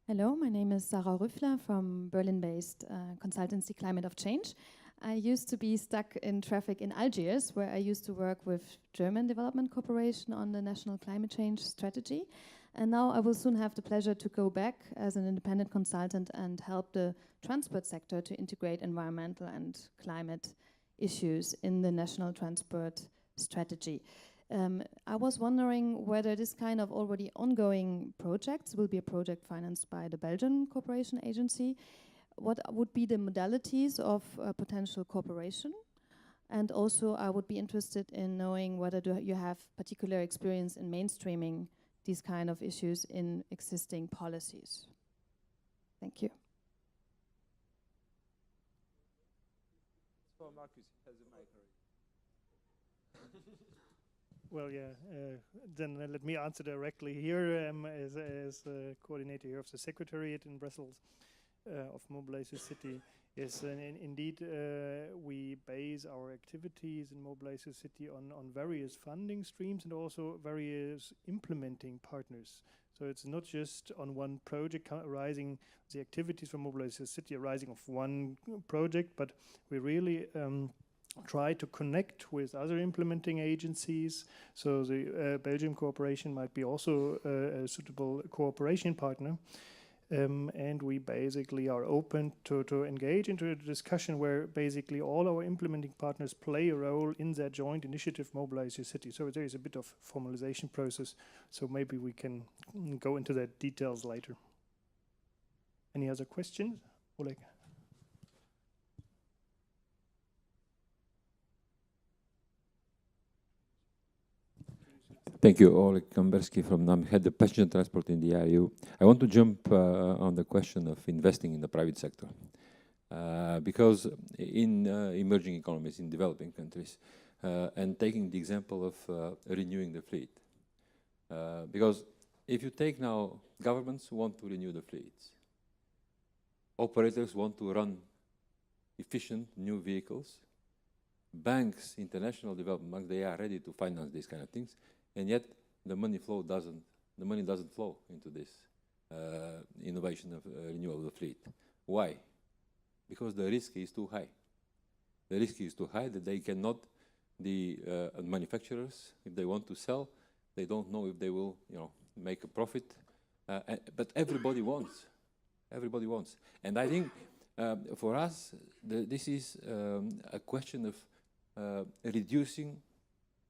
Hello, my name is Sarah Rüffler from Berlin-based consultancy Climate of Change. I used to be stuck in traffic in Algiers, where I used to work with German Development Corporation on the national climate change strategy. And now I will soon have the pleasure to go back as an independent consultant and help the transport sector to integrate environmental and climate issues in the national transport strategy. I was wondering whether this kind of already ongoing projects will be a project financed by the Belgian Cooperation Agency. What would be the modalities of potential cooperation? And also I would be interested in knowing whether you have particular experience in mainstreaming these kind of issues in existing policies. Thank you. For Marcus, he has a mic already. Well, yeah, then let me answer directly here as coordinator here of the Secretariat in Brussels of mobiliseYourCity. Yes, and indeed, we base our activities in mobiliseYourCity on various funding streams and also various implementing partners. So it's not just on one project arising, the activities from mobiliseYourCity arising of one project, but we really try to connect with other implementing agencies. So the Belgian cooperation might be also a suitable cooperation partner. And we basically are open to engage into a discussion where basically all our implementing partners play a role in that joint initiative mobiliseYourCity. So there is a bit of formalization process. So maybe we can go into the details later. Any other questions? Oleg? Thank you, Oleg Kamberski from NAM, head of passenger transport in the IRU. I want to jump on the question of investing in the private sector. Because in emerging economies, in developing countries, and taking the example of renewing the fleet. Because if you take now, governments want to renew the fleets. Operators want to run efficient new vehicles. Banks, international development banks, they are ready to finance these kind of things. And yet, the money doesn't flow into this innovation of renewal of the fleet. Why? Because the risk is too high. The risk is too high that they cannot, the manufacturers, if they want to sell, they don't know if they will, make a profit. But everybody wants. Everybody wants. And I think for us, this is a question of reducing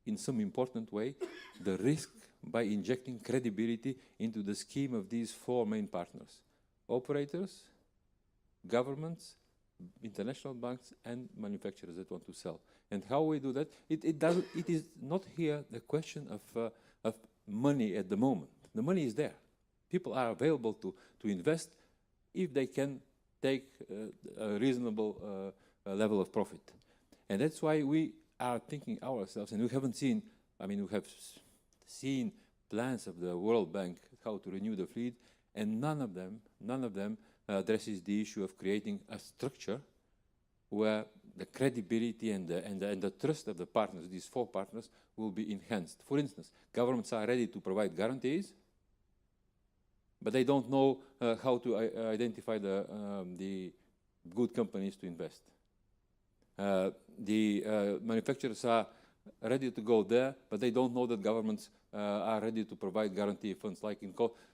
in some important way the risk by injecting credibility into the scheme of these four main partners: operators, governments, international banks, and manufacturers that want to sell. And how we do that? It is not here the question of money at the moment. The money is there. People are available to invest if they can take a reasonable level of profit. And that's why we are thinking ourselves, and we haven't seen, we have seen plans of the World Bank how to renew the fleet, and none of them addresses the issue of creating a structure where the credibility and the trust of the partners, these 4 partners, will be enhanced. For instance, governments are ready to provide guarantees, but they don't know how to identify the good companies to invest. The manufacturers are ready to go there, but they don't know that governments are ready to provide guarantee funds. Like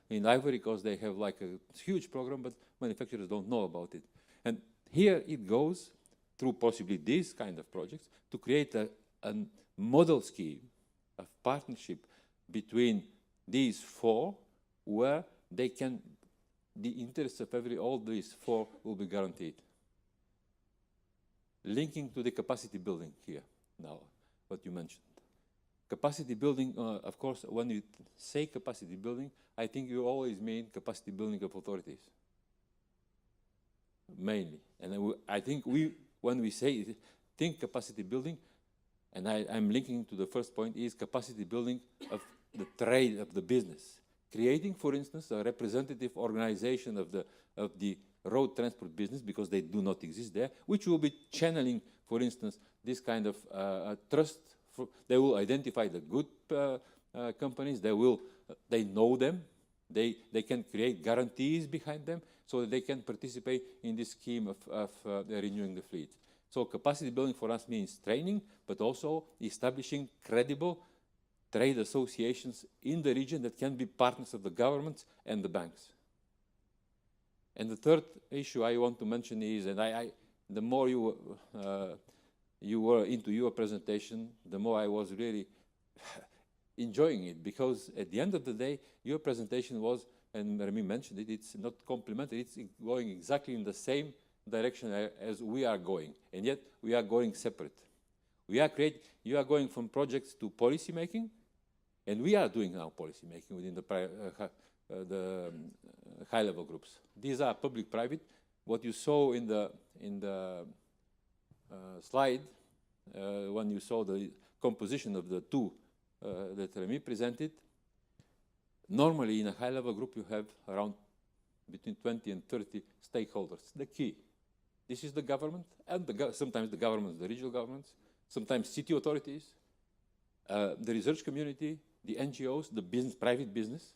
in Ivory Coast, they have like a huge program, but manufacturers don't know about it. And here it goes through possibly these kind of projects to create a model scheme of partnership between these 4, where they can, the interests of all these 4 will be guaranteed. Linking to the capacity building here now, what you mentioned. Capacity building, of course, when you say capacity building, I think you always mean capacity building of authorities, mainly. And I think when we say think capacity building, and I'm linking to the first point, is capacity building of the trade, of the business. Creating, for instance, a representative organization of the road transport business, because they do not exist there, which will be channeling, for instance, this kind of trust. They will identify the good companies. They know them. They can create guarantees behind them so that they can participate in this scheme of renewing the fleet. So capacity building for us means training, but also establishing credible trade associations in the region that can be partners of the governments and the banks. And the third issue I want to mention is, and the more you were into your presentation, the more I was really enjoying it, because at the end of the day, your presentation was, and Remy mentioned it, it's not complementary, it's going exactly in the same direction as we are going, and yet we are going separate. You are going from projects to policy making, and we are doing now policy making within the high-level groups. These are public-private. What you saw in the slide, when you saw the composition of the 2 that Remy presented, normally in a high-level group you have around between 20 and 30 stakeholders. The key. This is the government, and sometimes the governments, the regional governments, sometimes city authorities, the research community, the NGOs, the private business.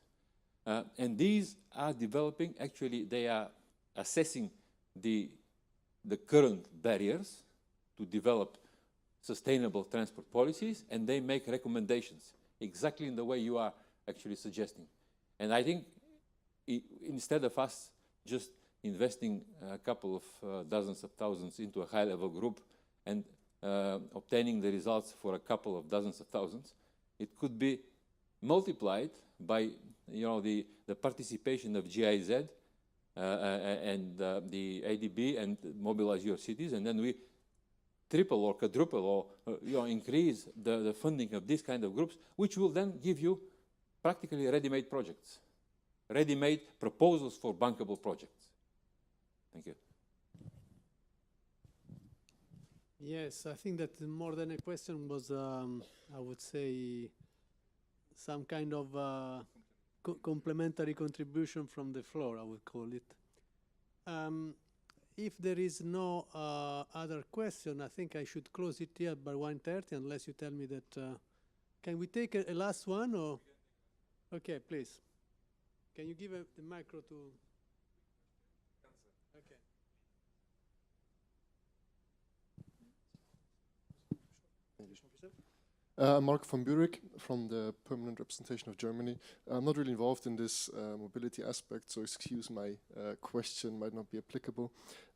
And these are developing, actually they are assessing the current barriers to develop sustainable transport policies, and they make recommendations exactly in the way you are actually suggesting. And I think instead of us just investing a couple of dozens of thousands into a high-level group and obtaining the results for a couple of dozens of thousands, it could be multiplied by the participation of GIZ and the ADB and mobilize your cities, and then we triple or quadruple or increase the funding of these kind of groups, which will then give you practically ready-made projects, ready-made proposals for bankable projects. Thank you. Yes, I think that more than a question was, I would say, some kind of complementary contribution from the floor, I would call it. If there is no other question, I think I should close it here by 1:30, unless you tell me that. Can we take a last one? Or? Okay, please. Can you give the micro to? Okay. Mark van Buurik from the Permanent Representation of Germany. I'm not really involved in this mobility aspect, so excuse my question might not be applicable.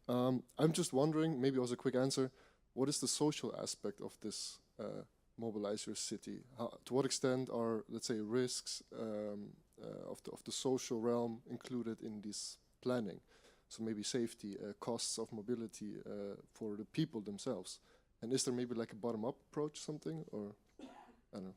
I'm just wondering, maybe also a quick answer, what is the social aspect of this Mobilize Your City? To what extent are, let's say, risks of the social realm included in this planning? So maybe safety, costs of mobility for the people themselves. And is there maybe like a bottom-up approach, something, or I don't know?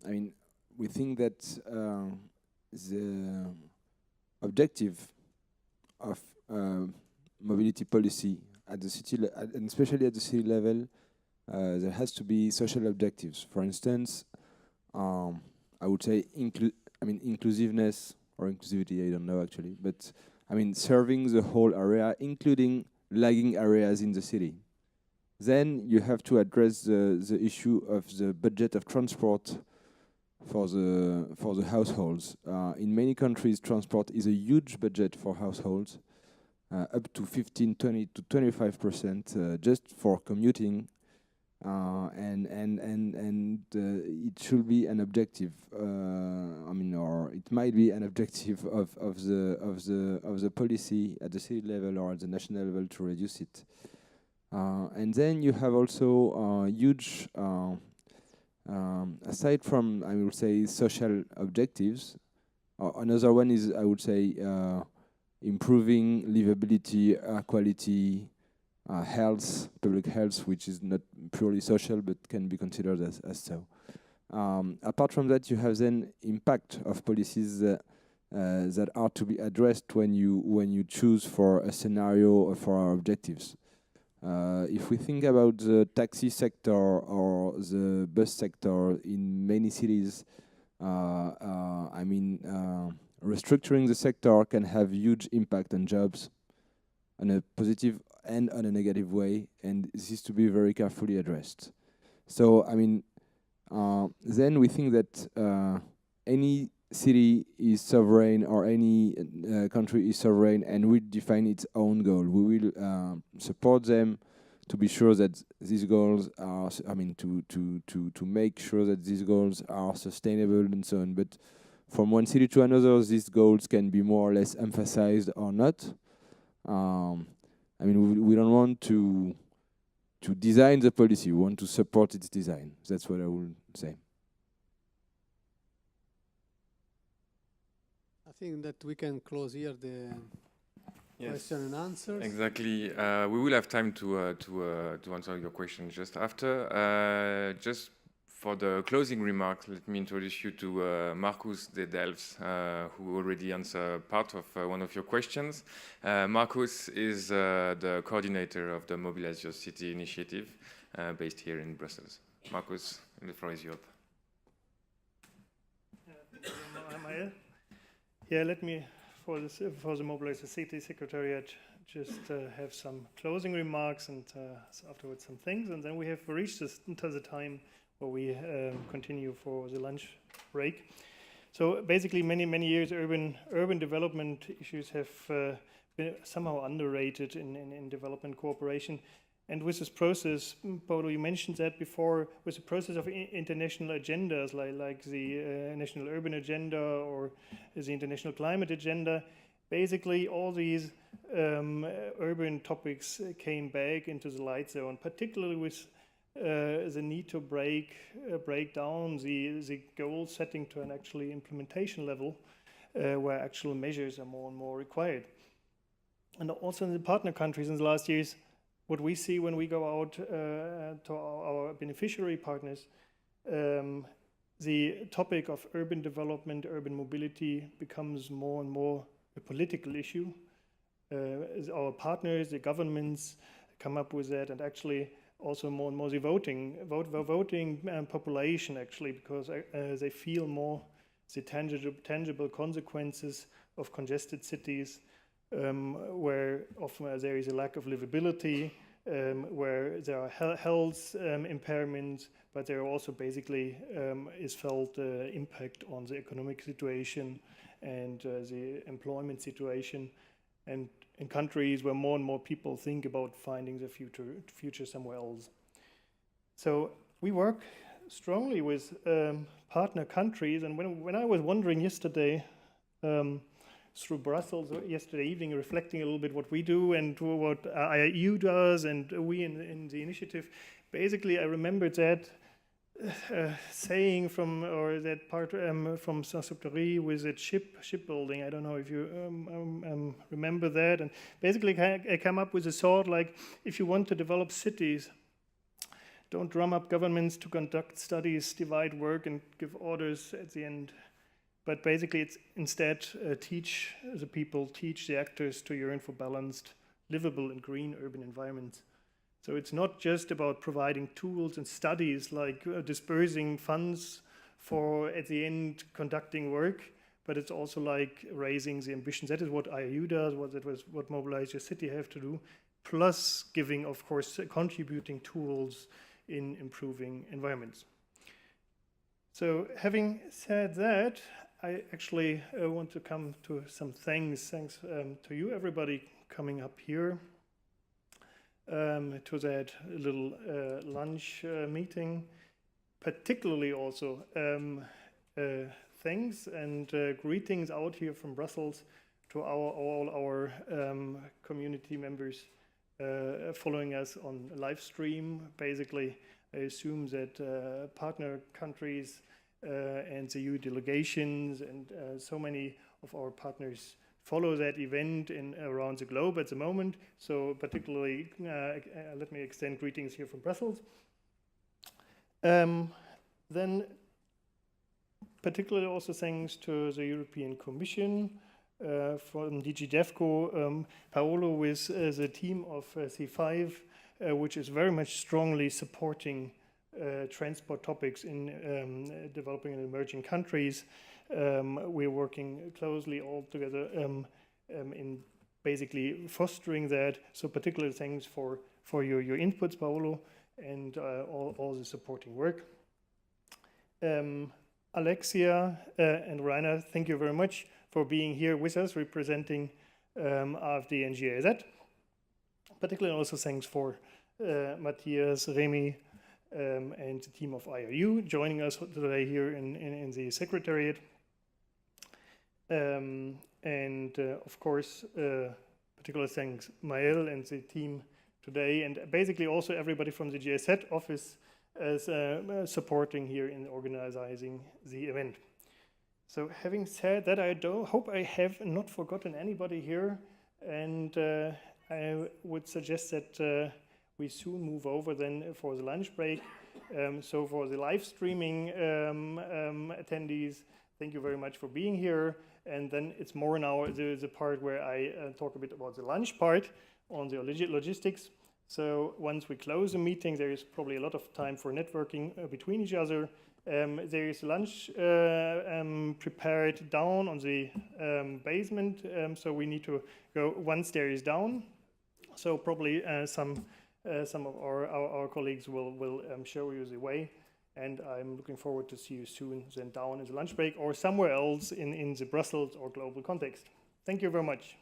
I mean, we think that the objective of mobility policy at the city, and especially at the city level, there has to be social objectives. For instance, I would say inclusiveness or inclusivity, I don't know actually, but I mean serving the whole area, including lagging areas in the city. Then you have to address the issue of the budget of transport for the households. In many countries, transport is a huge budget for households, up to 15, 20 to 25% just for commuting. And it should be an objective. Or it might be an objective of the policy at the city level or at the national level to reduce it. And then you have also huge, aside from I will say social objectives. Another one is I would say improving livability, air quality. Health, public health, which is not purely social but can be considered as so. Apart from that, you have then impact of policies that are to be addressed when you choose for a scenario or for our objectives. If we think about the taxi sector or the bus sector in many cities, restructuring the sector can have huge impact on jobs, on a positive and on a negative way, and this is to be very carefully addressed. So, then we think that any city is sovereign or any country is sovereign and will define its own goal. We will support them to be sure that these goals are, to make sure that these goals are sustainable and so on. But from one city to another, these goals can be more or less emphasized or not. We don't want to design the policy. We want to support its design. That's what I would say. I think that we can close here the question and answers. Exactly. We will have time to answer your question just after. Just for the closing remarks, let me introduce you to Marcus de Delves, who already answered part of one of your questions. Marcus is the coordinator of the Mobilize Your City initiative based here in Brussels. Marcus, the floor is yours. Let me, for the Mobilize Your City Secretariat, just have some closing remarks and afterwards some things, and then we have reached into the time where we continue for the lunch break. So basically, many years, urban development issues have been somehow underrated in development cooperation. And with this process, Paulo, you mentioned that before, with the process of international agendas like the National Urban Agenda or the International Climate Agenda, basically all these urban topics came back into the light zone, particularly with the need to break down the goal setting to an actually implementation level where actual measures are more and more required. And also in the partner countries in the last years, what we see when we go out to our beneficiary partners, the topic of urban development, urban mobility becomes more and more a political issue. Our partners, the governments come up with that, and actually also more and more the voting population actually, because they feel more the tangible consequences of congested cities, where often there is a lack of livability, where there are health impairments, but there also basically is felt impact on the economic situation and the employment situation, and in countries where more and more people think about finding the future somewhere else. So we work strongly with partner countries, and when I was wandering yesterday through Brussels yesterday evening, reflecting a little bit what we do and what IRU does and we in the initiative, basically I remembered that saying from, or that part from Saint-Exupéry with that shipbuilding. I don't know if you remember that. And basically I come up with a thought like, if you want to develop cities, don't drum up governments to conduct studies, divide work and give orders at the end. But basically it's instead teach the people, teach the actors to yearn for balanced, livable and green urban environments. So it's not just about providing tools and studies like dispersing funds for, at the end, conducting work, but it's also like raising the ambitions. That is what IRU does, what Mobilize Your City have to do, plus giving, of course, contributing tools in improving environments. So having said that, I actually want to come to some thanks. Thanks to you, everybody, coming up here to that little lunch meeting. Particularly also thanks and greetings out here from Brussels to all our community members following us on live stream. Basically, I assume that partner countries and the EU delegations and so many of our partners follow that event around the globe at the moment. So particularly, let me extend greetings here from Brussels. Then particularly also thanks to the European Commission from DG DEFCO, Paolo with the team of C5, which is very much strongly supporting transport topics in developing and emerging countries. We're working closely all together in basically fostering that. So particularly thanks for your inputs, Paolo, and all the supporting work. Alexia and Rainer, thank you very much for being here with us, representing AfD and GIZ. Particularly also thanks for Matthias, Remy, and the team of IRU joining us today here in the Secretariat. Of course, particular thanks Maël and the team today, and basically also everybody from the GIZ office as supporting here in organizing the event. So having said that, I hope I have not forgotten anybody here, and I would suggest that we soon move over then for the lunch break. So for the live streaming attendees, thank you very much for being here. And then it's more now the part where I talk a bit about the lunch part on the logistics. So once we close the meeting, there is probably a lot of time for networking between each other. There is lunch prepared down on the basement, so we need to go one stairs down. So probably some of our colleagues will show you the way, and I'm looking forward to see you soon then down in the lunch break or somewhere else in the Brussels or global context. Thank you very much.